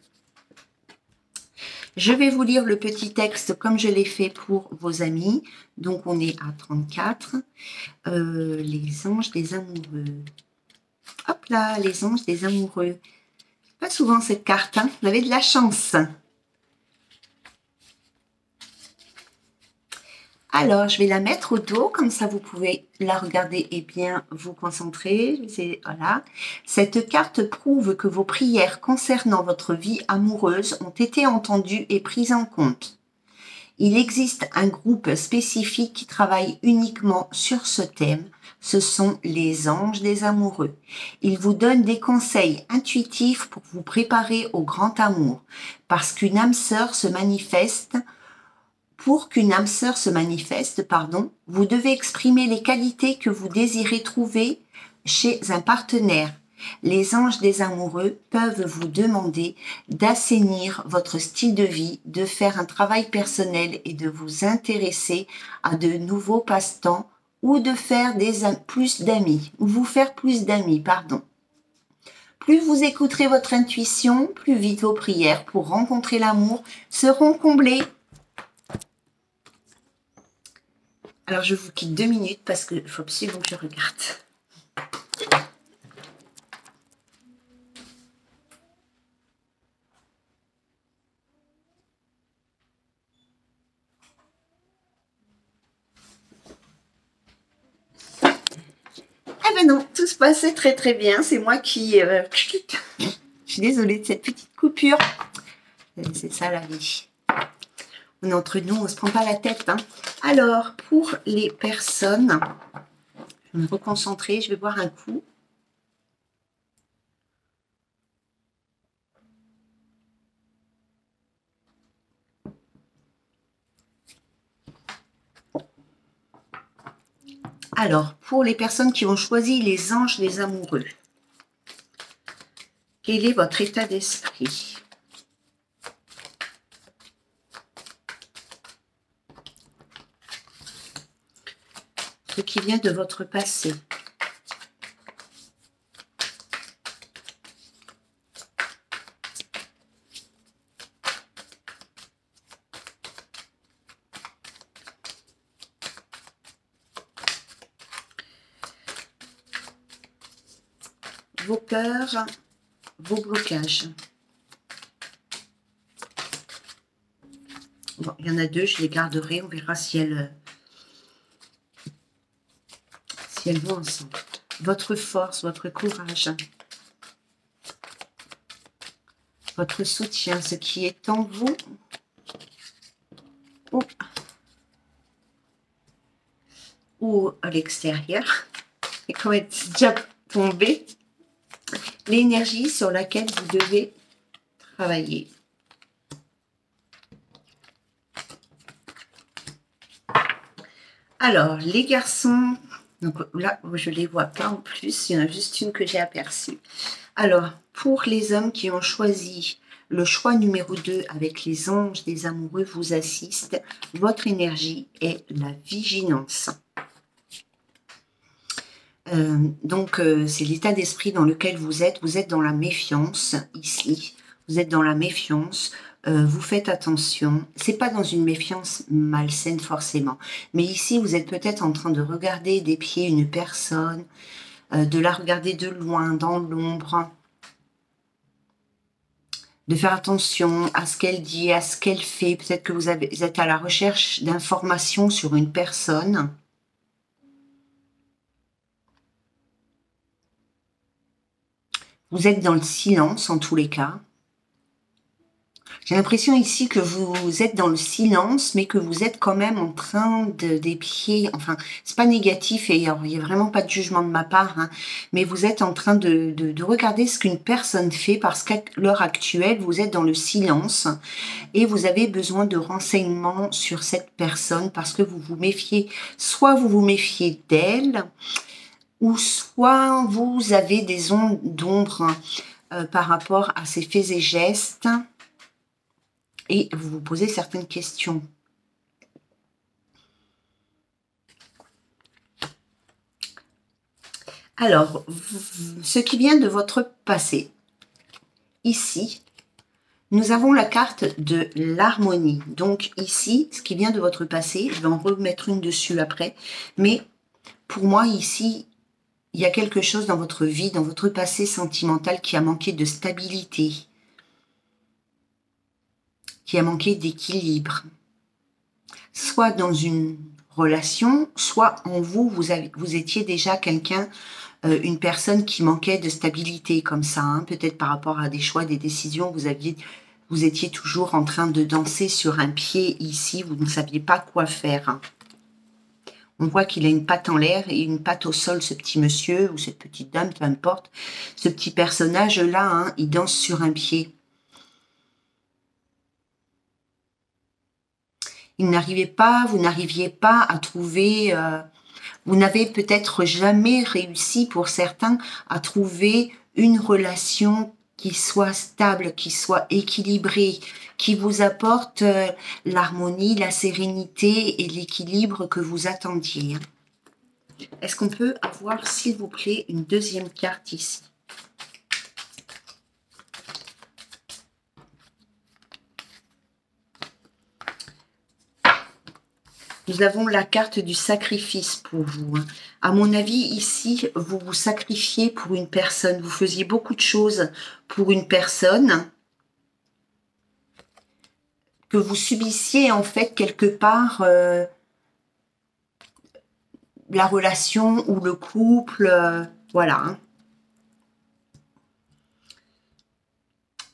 Je vais vous lire le petit texte comme je l'ai fait pour vos amis. Donc, on est à 34. Les anges des amoureux. Hop là, les anges des amoureux. Pas souvent cette carte, hein. Vous avez de la chance. Alors, je vais la mettre au dos, comme ça vous pouvez la regarder et bien vous concentrer. Voilà. Cette carte prouve que vos prières concernant votre vie amoureuse ont été entendues et prises en compte. Il existe un groupe spécifique qui travaille uniquement sur ce thème. ce sont les anges des amoureux. Ils vous donnent des conseils intuitifs pour vous préparer au grand amour, parce qu'une âme sœur se manifeste. Pour qu'une âme sœur se manifeste, vous devez exprimer les qualités que vous désirez trouver chez un partenaire. Les anges des amoureux peuvent vous demander d'assainir votre style de vie, de faire un travail personnel et de vous intéresser à de nouveaux passe-temps ou de faire plus d'amis, ou vous faire plus d'amis, Plus vous écouterez votre intuition, plus vite vos prières pour rencontrer l'amour seront comblées. Alors je vous quitte 2 minutes parce qu'il faut absolument que je regarde. Ah ben non, tout se passait très très bien. C'est moi qui... je suis désolée de cette petite coupure. C'est ça la vie. On est entre nous, on ne se prend pas la tête. Hein. Alors, pour les personnes, je vais me reconcentrer, je vais boire un coup. Alors, pour les personnes qui ont choisi les anges des amoureux, quel est votre état d'esprit? Ce qui vient de votre passé. Vos peurs, vos blocages. Bon, il y en a 2, je les garderai, on verra si elles vont ensemble. Votre force, votre courage, votre soutien, ce qui est en vous ou à l'extérieur, et quand est déjà tombé, l'énergie sur laquelle vous devez travailler. Alors, les garçons, donc là, je ne les vois pas en plus, il y en a juste une que j'ai aperçue. Alors, pour les hommes qui ont choisi le choix numéro 2 avec les anges des amoureux vous assistent, votre énergie est la vigilance. C'est l'état d'esprit dans lequel vous êtes dans la méfiance ici, vous êtes dans la méfiance, vous faites attention, c'est pas dans une méfiance malsaine forcément, mais ici vous êtes peut-être en train de regarder des pieds une personne, de la regarder de loin, dans l'ombre, de faire attention à ce qu'elle dit, à ce qu'elle fait, peut-être que vous êtes à la recherche d'informations sur une personne. Vous êtes dans le silence en tous les cas. J'ai l'impression ici que vous êtes dans le silence, mais que vous êtes quand même en train d'épier, enfin, c'est pas négatif et il n'y a vraiment pas de jugement de ma part, hein, mais vous êtes en train de regarder ce qu'une personne fait parce qu'à l'heure actuelle, vous êtes dans le silence et vous avez besoin de renseignements sur cette personne parce que vous vous méfiez, soit vous vous méfiez d'elle, ou soit vous avez des ondes d'ombre par rapport à ses faits et gestes, et vous vous posez certaines questions. Alors, ce qui vient de votre passé, ici, nous avons la carte de l'harmonie. Donc ici, ce qui vient de votre passé, je vais en remettre une dessus après, mais pour moi ici, il y a quelque chose dans votre vie, dans votre passé sentimental qui a manqué de stabilité, qui a manqué d'équilibre. Soit dans une relation, soit en vous, vous étiez déjà quelqu'un, une personne qui manquait de stabilité comme ça, hein, peut-être par rapport à des choix, des décisions, vous étiez toujours en train de danser sur un pied ici, vous ne saviez pas quoi faire. Hein. On voit qu'il a une patte en l'air et une patte au sol, ce petit monsieur ou cette petite dame, peu importe. Ce petit personnage-là, hein, il danse sur un pied. Vous n'arriviez pas à trouver... vous n'avez peut-être jamais réussi, pour certains, à trouver une relation qui soit stable, qui soit équilibrée, qui vous apporte l'harmonie, la sérénité et l'équilibre que vous attendiez. Est-ce qu'on peut avoir, s'il vous plaît, une deuxième carte ici? Nous avons la carte du sacrifice pour vous. À mon avis, ici, vous vous sacrifiez pour une personne. Vous faisiez beaucoup de choses pour une personne que vous subissiez en fait quelque part la relation ou le couple. Voilà.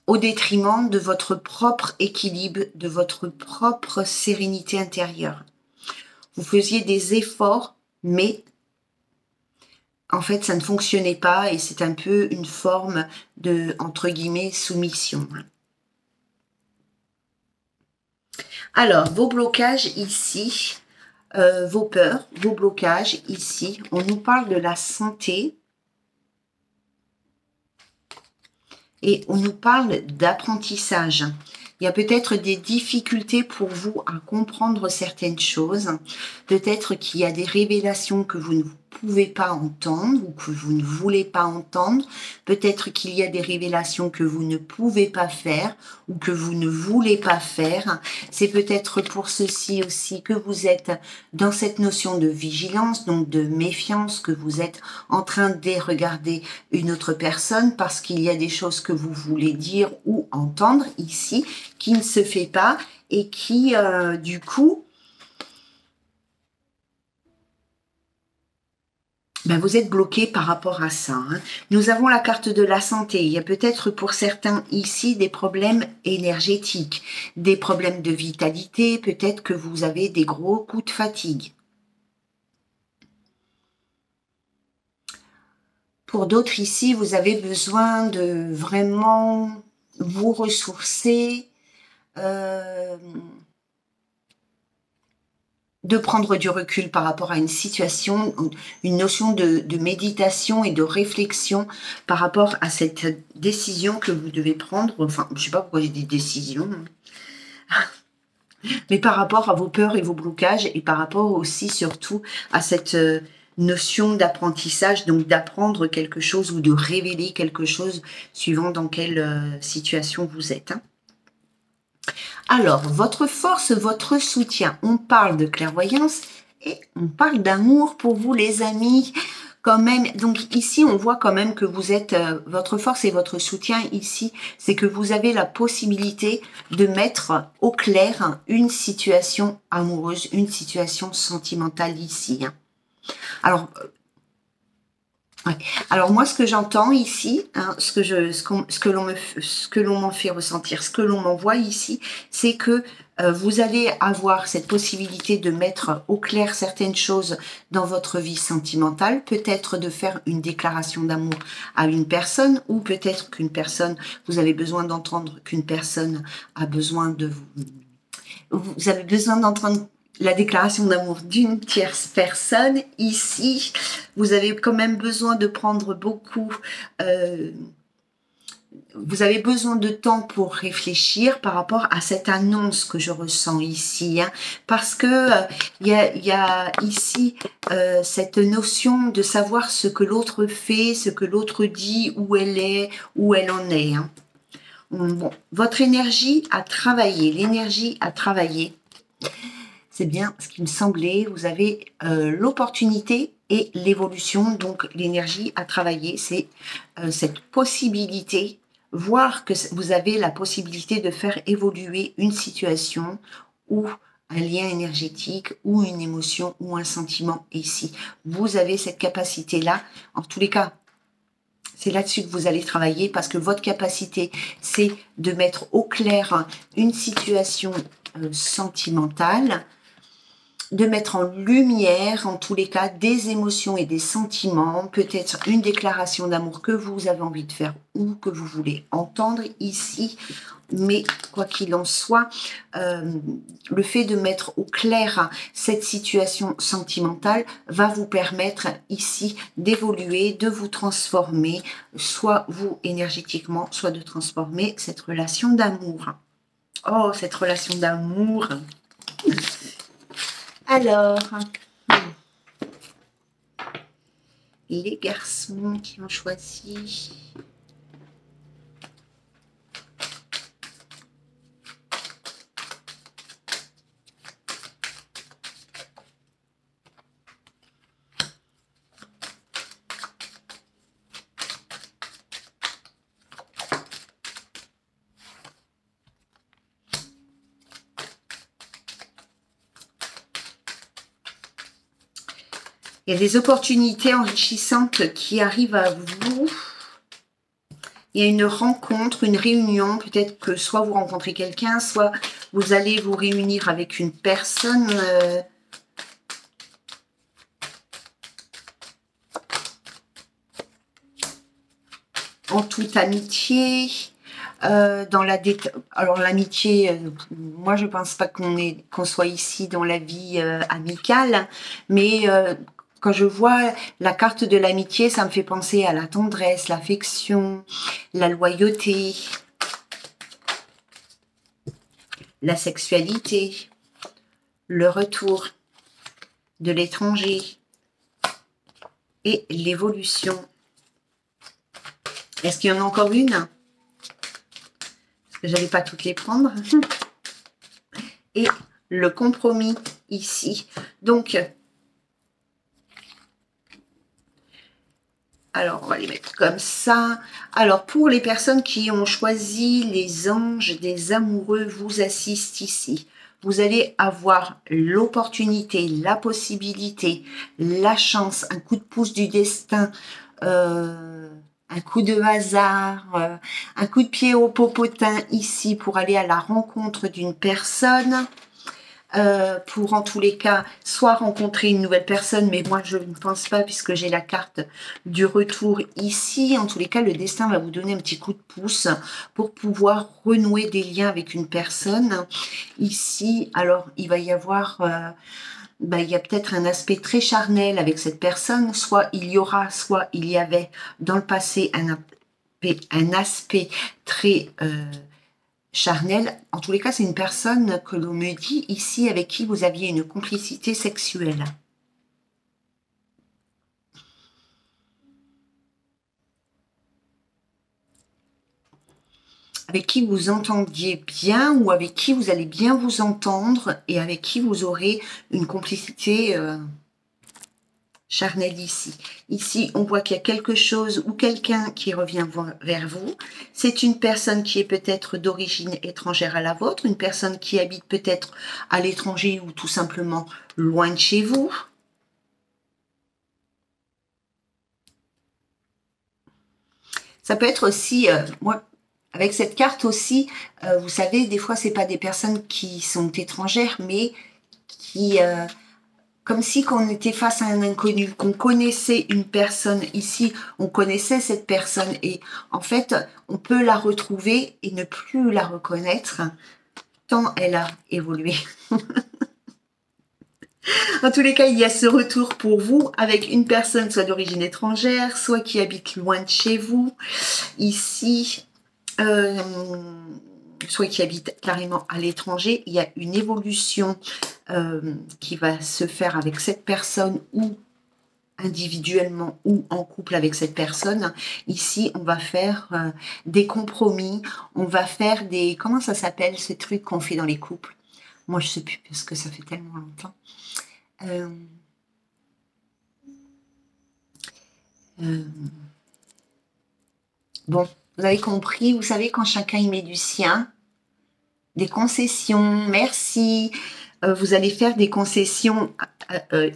Au détriment de votre propre équilibre, de votre propre sérénité intérieure. Vous faisiez des efforts, mais en fait, ça ne fonctionnait pas et c'est un peu une forme de, entre guillemets, soumission. Alors, vos blocages ici, vos peurs, vos blocages ici, on nous parle de la santé et on nous parle d'apprentissage. Il y a peut-être des difficultés pour vous à comprendre certaines choses. Peut-être qu'il y a des révélations que vous ne pouvez pas entendre ou que vous ne voulez pas entendre. Peut-être qu'il y a des révélations que vous ne pouvez pas faire ou que vous ne voulez pas faire. C'est peut-être pour ceci aussi que vous êtes dans cette notion de vigilance, donc de méfiance, que vous êtes en train de regarder une autre personne parce qu'il y a des choses que vous voulez dire ou entendre ici qui ne se fait pas et qui, du coup, ben vous êtes bloqué par rapport à ça. Hein. Nous avons la carte de la santé. Il y a peut-être pour certains ici des problèmes énergétiques, des problèmes de vitalité. Peut-être que vous avez des gros coups de fatigue. Pour d'autres ici, vous avez besoin de vraiment vous ressourcer, de prendre du recul par rapport à une situation, une notion de méditation et de réflexion par rapport à cette décision que vous devez prendre. Enfin, je ne sais pas pourquoi j'ai dit décision, mais par rapport à vos peurs et vos blocages et par rapport aussi surtout à cette notion d'apprentissage, donc d'apprendre quelque chose ou de révéler quelque chose suivant dans quelle situation vous êtes. Hein. Alors, votre force, votre soutien, on parle de clairvoyance et on parle d'amour pour vous les amis. Quand même, donc ici on voit quand même que vous êtes, votre force et votre soutien ici, c'est que vous avez la possibilité de mettre au clair une situation amoureuse, une situation sentimentale ici. Hein. Alors, ouais. Alors moi, ce que j'entends ici, hein, ce que l'on m'en fait ressentir, ce que l'on m'envoie ici, c'est que vous allez avoir cette possibilité de mettre au clair certaines choses dans votre vie sentimentale, peut-être de faire une déclaration d'amour à une personne, ou peut-être qu'une personne, vous avez besoin d'entendre qu'une personne a besoin de vous. Vous avez besoin d'entendre la déclaration d'amour d'une tierce personne. Ici, vous avez quand même besoin de prendre beaucoup... vous avez besoin de temps pour réfléchir par rapport à cette annonce que je ressens ici. Hein, parce que y a ici cette notion de savoir ce que l'autre fait, ce que l'autre dit, où elle est, où elle en est. Hein. Bon, votre énergie à travailler, l'énergie à travailler. C'est bien ce qui me semblait. Vous avez l'opportunité et l'évolution, donc l'énergie à travailler. C'est cette possibilité, voir que vous avez la possibilité de faire évoluer une situation ou un lien énergétique ou une émotion ou un sentiment ici. Vous avez cette capacité-là. En tous les cas, c'est là-dessus que vous allez travailler parce que votre capacité, c'est de mettre au clair une situation sentimentale. de mettre en lumière, en tous les cas, des émotions et des sentiments, peut-être une déclaration d'amour que vous avez envie de faire ou que vous voulez entendre ici. Mais quoi qu'il en soit, le fait de mettre au clair cette situation sentimentale va vous permettre ici d'évoluer, de vous transformer, soit vous énergétiquement, soit de transformer cette relation d'amour. Oh, cette relation d'amour! Alors, les garçons qui ont choisi... Il y a des opportunités enrichissantes qui arrivent à vous. Il y a une rencontre, une réunion. Peut-être que soit vous rencontrez quelqu'un, soit vous allez vous réunir avec une personne en toute amitié. Dans la alors l'amitié, moi je pense pas qu'on soit ici dans la vie amicale, mais quand je vois la carte de l'amitié, ça me fait penser à la tendresse, l'affection, la loyauté, la sexualité, le retour de l'étranger et l'évolution. Est-ce qu'il y en a encore une? Parce que j'allais pas toutes les prendre. Et le compromis ici. Donc, alors, on va les mettre comme ça. Alors, pour les personnes qui ont choisi les anges des amoureux vous assistent ici. Vous allez avoir l'opportunité, la possibilité, la chance, un coup de pouce du destin, un coup de hasard, un coup de pied au popotin ici pour aller à la rencontre d'une personne. Pour en tous les cas, soit rencontrer une nouvelle personne, mais moi je ne pense pas puisque j'ai la carte du retour ici. En tous les cas, le destin va vous donner un petit coup de pouce pour pouvoir renouer des liens avec une personne. Ici, alors il va y avoir... il y a peut-être un aspect très charnel avec cette personne, soit il y aura, soit il y avait dans le passé un aspect très charnel. En tous les cas, c'est une personne que l'on me dit ici avec qui vous aviez une complicité sexuelle. Avec qui vous entendiez bien ou avec qui vous allez bien vous entendre et avec qui vous aurez une complicité charnel ici. Ici, on voit qu'il y a quelque chose ou quelqu'un qui revient vers vous. C'est une personne qui est peut-être d'origine étrangère à la vôtre, une personne qui habite peut-être à l'étranger ou tout simplement loin de chez vous. Ça peut être aussi, moi, avec cette carte aussi, vous savez, des fois, c'est pas des personnes qui sont étrangères, mais qui... comme si on était face à un inconnu, qu'on connaissait une personne ici, on connaissait cette personne et en fait, on peut la retrouver et ne plus la reconnaître tant elle a évolué. En tous les cas, il y a ce retour pour vous avec une personne soit d'origine étrangère, soit qui habite loin de chez vous. Ici, soit qui habite carrément à l'étranger, il y a une évolution qui va se faire avec cette personne ou individuellement ou en couple avec cette personne. Ici, on va faire des compromis, on va faire des... Comment ça s'appelle ces trucs qu'on fait dans les couples? Moi, je sais plus parce que ça fait tellement longtemps. Bon, vous avez compris, vous savez, quand chacun y met du sien, des concessions, merci. Vous allez faire des concessions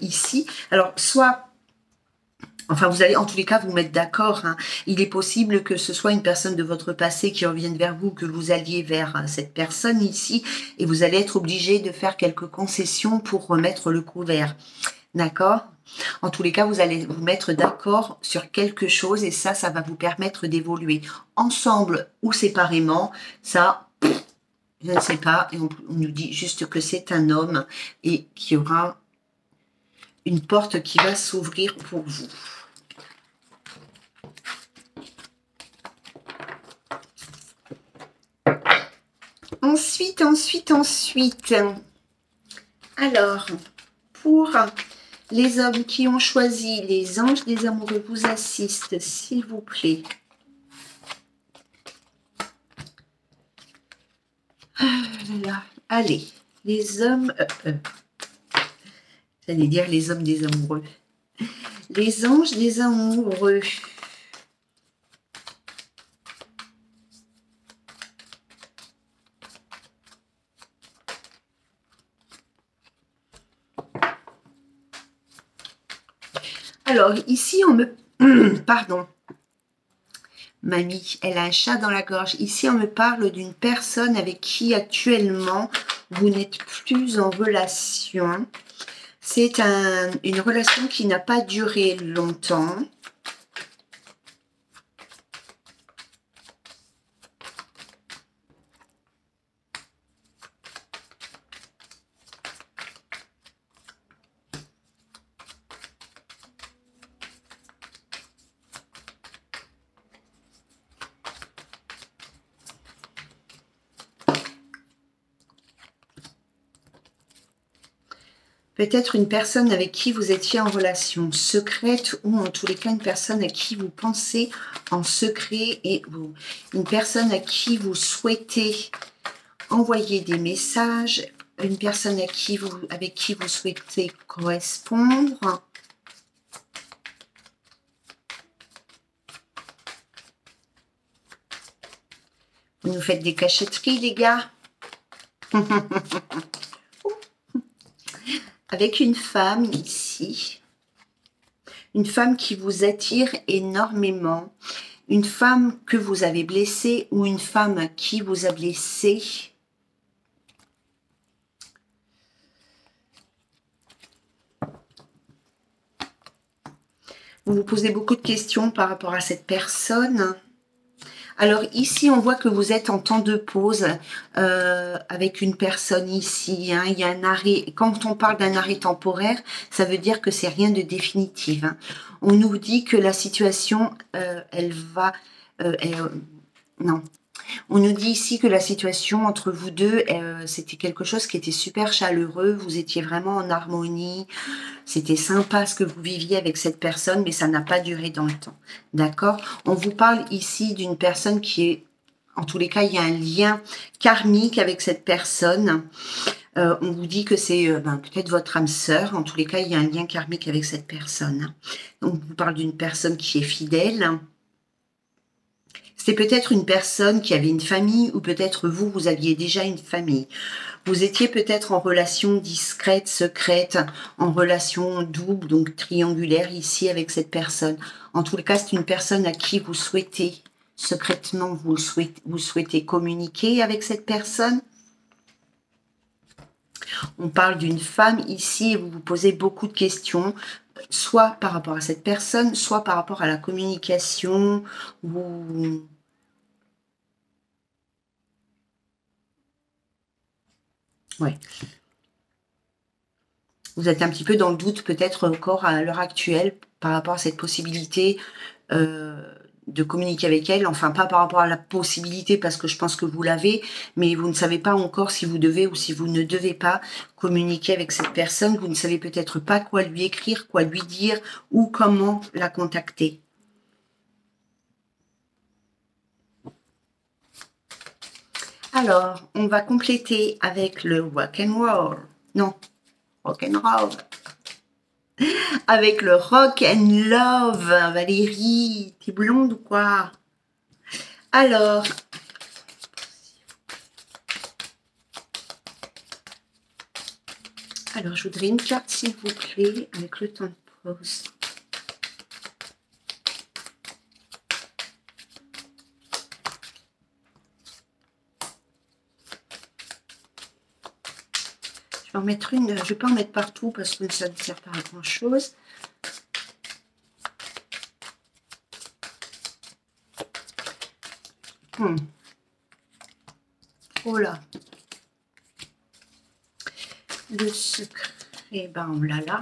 ici. Alors, soit Enfin, vous allez en tous les cas vous mettre d'accord, hein. Il est possible que ce soit une personne de votre passé qui revienne vers vous, que vous alliez vers cette personne ici, et vous allez être obligé de faire quelques concessions pour remettre le couvert. D'accord? En tous les cas, vous allez vous mettre d'accord sur quelque chose, et ça va vous permettre d'évoluer ensemble ou séparément. Ça, je ne sais pas, et on nous dit juste que c'est un homme et qu'il y aura une porte qui va s'ouvrir pour vous. Ensuite. Alors, pour les hommes qui ont choisi les anges des amoureux vous assistent, s'il vous plaît. Ah là là. Allez, les hommes... j'allais dire les hommes des amoureux. Les anges des amoureux. Alors, ici, on me... Pardon. Mamie, elle a un chat dans la gorge. Ici, on me parle d'une personne avec qui, actuellement, vous n'êtes plus en relation. C'est une relation qui n'a pas duré longtemps. Peut-être une personne avec qui vous étiez en relation secrète, ou en tous les cas une personne à qui vous pensez en secret, et une personne à qui vous souhaitez envoyer des messages, une personne avec qui vous souhaitez correspondre. Vous nous faites des cachotteries, les gars. Avec une femme ici, une femme qui vous attire énormément, une femme que vous avez blessée ou une femme qui vous a blessé. Vous vous posez beaucoup de questions par rapport à cette personne. Alors ici, on voit que vous êtes en temps de pause avec une personne ici. Hein. Il y a un arrêt. Quand on parle d'un arrêt temporaire, ça veut dire que c'est rien de définitif. Hein. On nous dit que la situation, elle va... non. On nous dit ici que la situation entre vous deux, c'était quelque chose qui était super chaleureux. Vous étiez vraiment en harmonie. C'était sympa ce que vous viviez avec cette personne, mais ça n'a pas duré dans le temps. D'accord? On vous parle ici d'une personne qui est, en tous les cas, il y a un lien karmique avec cette personne. On vous dit que c'est peut-être votre âme sœur. En tous les cas, il y a un lien karmique avec cette personne. Donc, on vous parle d'une personne qui est fidèle. C'est peut-être une personne qui avait une famille, ou peut-être vous aviez déjà une famille. Vous étiez peut-être en relation discrète, secrète, en relation double, donc triangulaire ici avec cette personne. En tout cas, c'est une personne à qui vous souhaitez, secrètement, vous souhaitez communiquer avec cette personne. On parle d'une femme ici et vous vous posez beaucoup de questions, soit par rapport à cette personne, soit par rapport à la communication, ou... Ouais. Vous êtes un petit peu dans le doute peut-être encore à l'heure actuelle par rapport à cette possibilité de communiquer avec elle. Enfin, pas par rapport à la possibilité parce que je pense que vous l'avez, mais vous ne savez pas encore si vous devez ou si vous ne devez pas communiquer avec cette personne. Vous ne savez peut-être pas quoi lui écrire, quoi lui dire ou comment la contacter. Alors, on va compléter avec le rock and roll. Non, rock and roll. Avec le rock and love. Valérie, t'es blonde ou quoi? Alors, je voudrais une carte, s'il vous plaît, avec le temps de pause. Je vais en mettre une, je vais pas en mettre partout parce que ça ne sert pas à grand chose. Oh là. Le secret, ben on l'a là.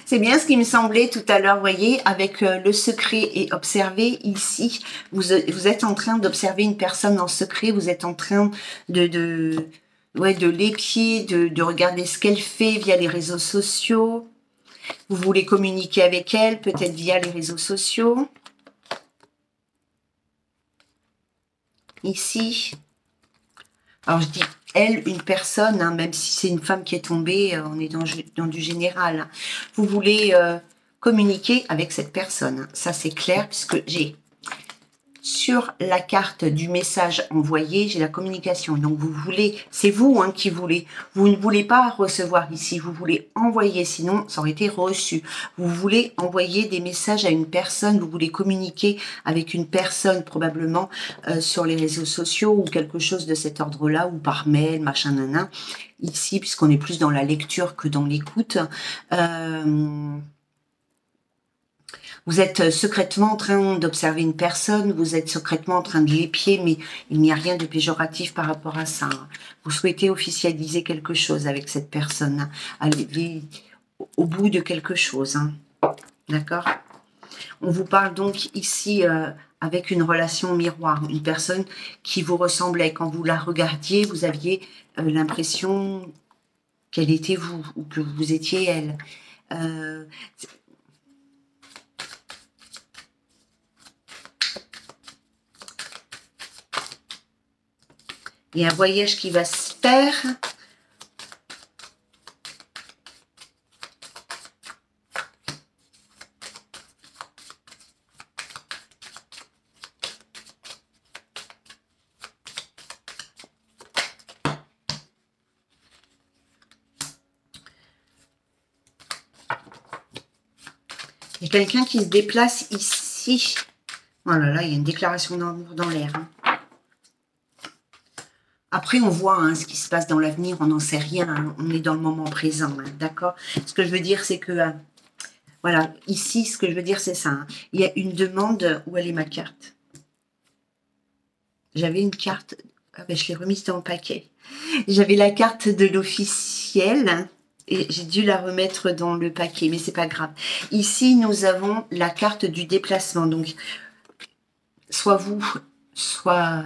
C'est bien ce qui me semblait tout à l'heure, vous voyez, avec le secret et observer ici, vous êtes en train d'observer une personne en secret, vous êtes en train de l'épier, de regarder ce qu'elle fait via les réseaux sociaux. Vous voulez communiquer avec elle, peut-être via les réseaux sociaux. Ici. Alors je dis elle, une personne, hein, même si c'est une femme qui est tombée, on est dans du général. Hein. Vous voulez communiquer avec cette personne. Hein. Ça c'est clair puisque j'ai sur la carte du message envoyé, j'ai la communication. Donc vous voulez, c'est vous hein, qui voulez. Vous ne voulez pas recevoir ici, vous voulez envoyer, sinon ça aurait été reçu. Vous voulez envoyer des messages à une personne, vous voulez communiquer avec une personne probablement sur les réseaux sociaux ou quelque chose de cet ordre-là, ou par mail, machin, nanan. Ici, puisqu'on est plus dans la lecture que dans l'écoute. Vous êtes secrètement en train d'observer une personne, vous êtes secrètement en train de l'épier, mais il n'y a rien de péjoratif par rapport à ça. Vous souhaitez officialiser quelque chose avec cette personne, aller au bout de quelque chose. Hein. D'accord? On vous parle donc ici avec une relation miroir, une personne qui vous ressemblait. Quand vous la regardiez, vous aviez l'impression qu'elle était vous, ou que vous étiez elle. Il y a un voyage qui va se faire. Il y a quelqu'un qui se déplace ici. Oh là là, il y a une déclaration d'amour dans l'air. Hein. Après, on voit hein, ce qui se passe dans l'avenir, on n'en sait rien, hein, on est dans le moment présent, hein, d'accord? Ce que je veux dire, c'est que, voilà, ici, ce que je veux dire, c'est ça. Hein, il y a une demande, où elle est ma carte? J'avais une carte, ah ben, je l'ai remise dans le paquet. J'avais la carte de l'officiel, hein, et j'ai dû la remettre dans le paquet, mais c'est pas grave. Ici, nous avons la carte du déplacement, donc, soit vous, soit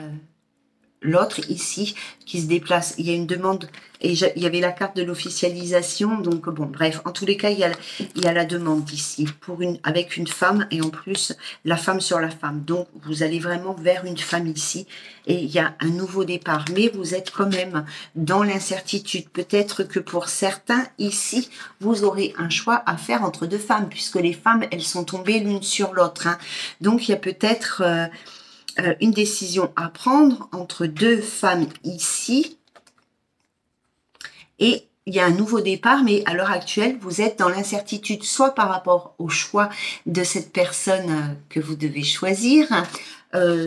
l'autre ici qui se déplace. Il y a une demande et il y avait la carte de l'officialisation. Donc bon, bref, en tous les cas, il y a la demande ici pour avec une femme et en plus la femme sur la femme. Donc vous allez vraiment vers une femme ici et il y a un nouveau départ. Mais vous êtes quand même dans l'incertitude. Peut-être que pour certains ici, vous aurez un choix à faire entre deux femmes puisque les femmes, elles sont tombées l'une sur l'autre. Hein. Donc il y a peut-être une décision à prendre entre deux femmes ici et il y a un nouveau départ, mais à l'heure actuelle, vous êtes dans l'incertitude, soit par rapport au choix de cette personne que vous devez choisir,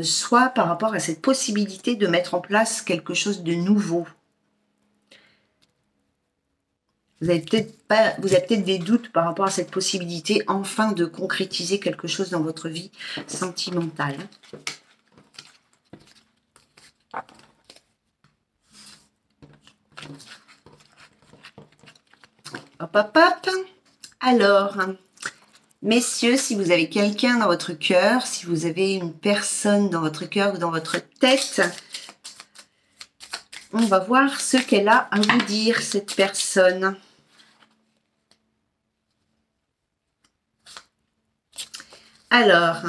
soit par rapport à cette possibilité de mettre en place quelque chose de nouveau. Vous avez peut-être des doutes par rapport à cette possibilité, enfin, de concrétiser quelque chose dans votre vie sentimentale. Hop, hop, hop. Alors, messieurs, si vous avez quelqu'un dans votre cœur, si vous avez une personne dans votre cœur ou dans votre tête, on va voir ce qu'elle a à vous dire, cette personne. Alors,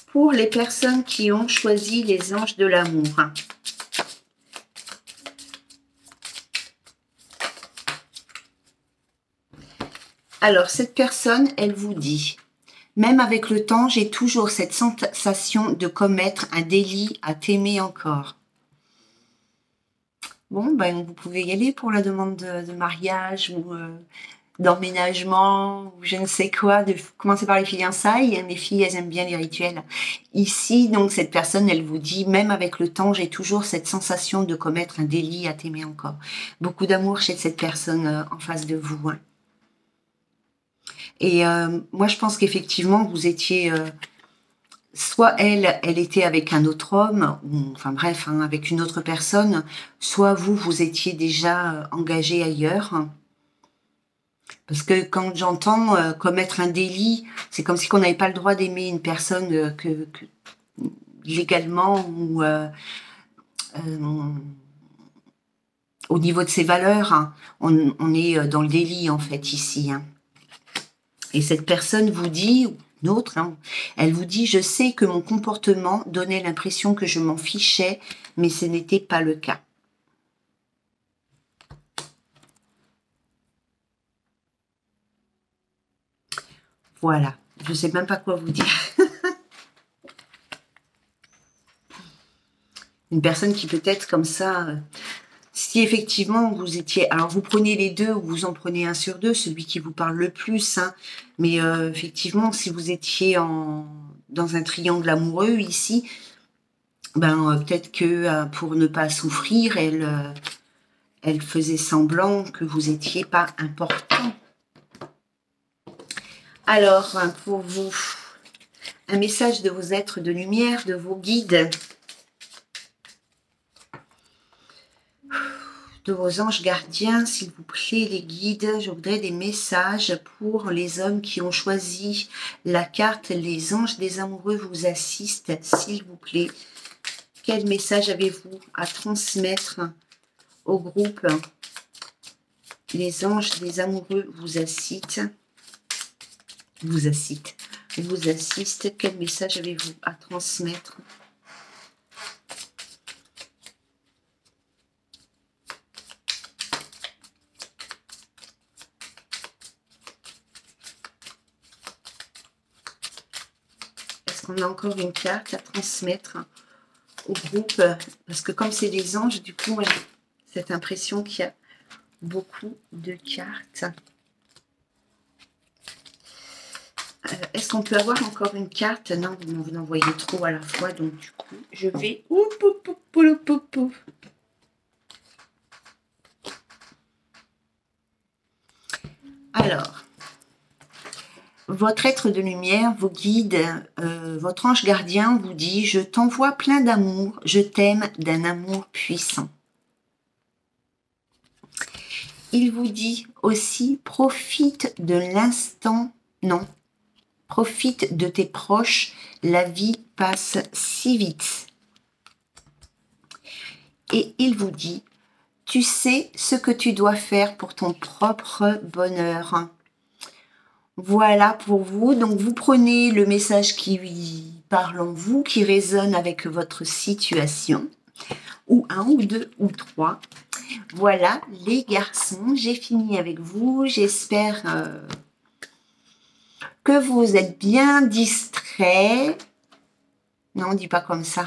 pour les personnes qui ont choisi les anges de l'amour, alors, cette personne, elle vous dit, même avec le temps, j'ai toujours cette sensation de commettre un délit à t'aimer encore. Bon, ben, vous pouvez y aller pour la demande de mariage ou d'emménagement, ou je ne sais quoi, de commencer par les fiançailles. Mes filles, elles aiment bien les rituels. Ici, donc, cette personne, elle vous dit, même avec le temps, j'ai toujours cette sensation de commettre un délit à t'aimer encore. Beaucoup d'amour chez cette personne en face de vous. Hein. Et moi, je pense qu'effectivement, vous étiez... soit elle était avec un autre homme, ou, enfin bref, hein, avec une autre personne, soit vous étiez déjà engagé ailleurs. Parce que quand j'entends commettre un délit, c'est comme si on n'avait pas le droit d'aimer une personne que légalement ou au niveau de ses valeurs, hein, on est dans le délit en fait ici. Hein. Et cette personne vous dit, ou une autre, hein, elle vous dit, je sais que mon comportement donnait l'impression que je m'en fichais, mais ce n'était pas le cas. Voilà, je ne sais même pas quoi vous dire. Une personne qui peut être comme ça, si effectivement vous étiez, alors vous prenez les deux ou vous en prenez un sur deux, celui qui vous parle le plus, hein, mais effectivement si vous étiez dans un triangle amoureux ici, ben peut-être que pour ne pas souffrir, elle faisait semblant que vous n'étiez pas important. Alors, pour vous, un message de vos êtres de lumière, de vos guides, de vos anges gardiens, s'il vous plaît, les guides. Je voudrais des messages pour les hommes qui ont choisi la carte. Les anges des amoureux vous assistent, s'il vous plaît. Quel message avez-vous à transmettre au groupe? Les anges des amoureux vous assistent. Vous assistent. Quel message avez-vous à transmettre? Est-ce qu'on a encore une carte à transmettre au groupe? Parce que comme c'est des anges, du coup, j'ai cette impression qu'il y a beaucoup de cartes. Est-ce qu'on peut avoir encore une carte? Non, vous en voyez trop à la fois, donc du coup, je vais... Alors, votre être de lumière, vos guides, votre ange gardien vous dit « Je t'envoie plein d'amour, je t'aime d'un amour puissant ». Il vous dit aussi « Profite de l'instant, non, profite de tes proches, la vie passe si vite. » Et il vous dit « Tu sais ce que tu dois faire pour ton propre bonheur. » Voilà pour vous. Donc, vous prenez le message qui parle en vous, qui résonne avec votre situation, ou un, ou deux, ou trois. Voilà, les garçons, j'ai fini avec vous. J'espère que vous êtes bien distraits. Non, on ne dit pas comme ça.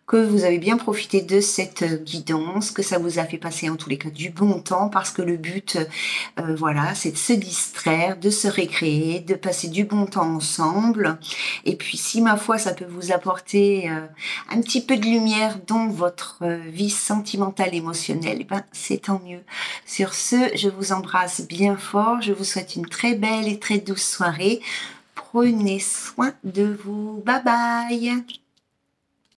Que vous avez bien profité de cette guidance, que ça vous a fait passer en tous les cas du bon temps, parce que le but, voilà, c'est de se distraire, de se récréer, de passer du bon temps ensemble. Et puis, si ma foi, ça peut vous apporter un petit peu de lumière dans votre vie sentimentale, émotionnelle, eh ben, c'est tant mieux. Sur ce, je vous embrasse bien fort. Je vous souhaite une très belle et très douce soirée. Prenez soin de vous. Bye bye.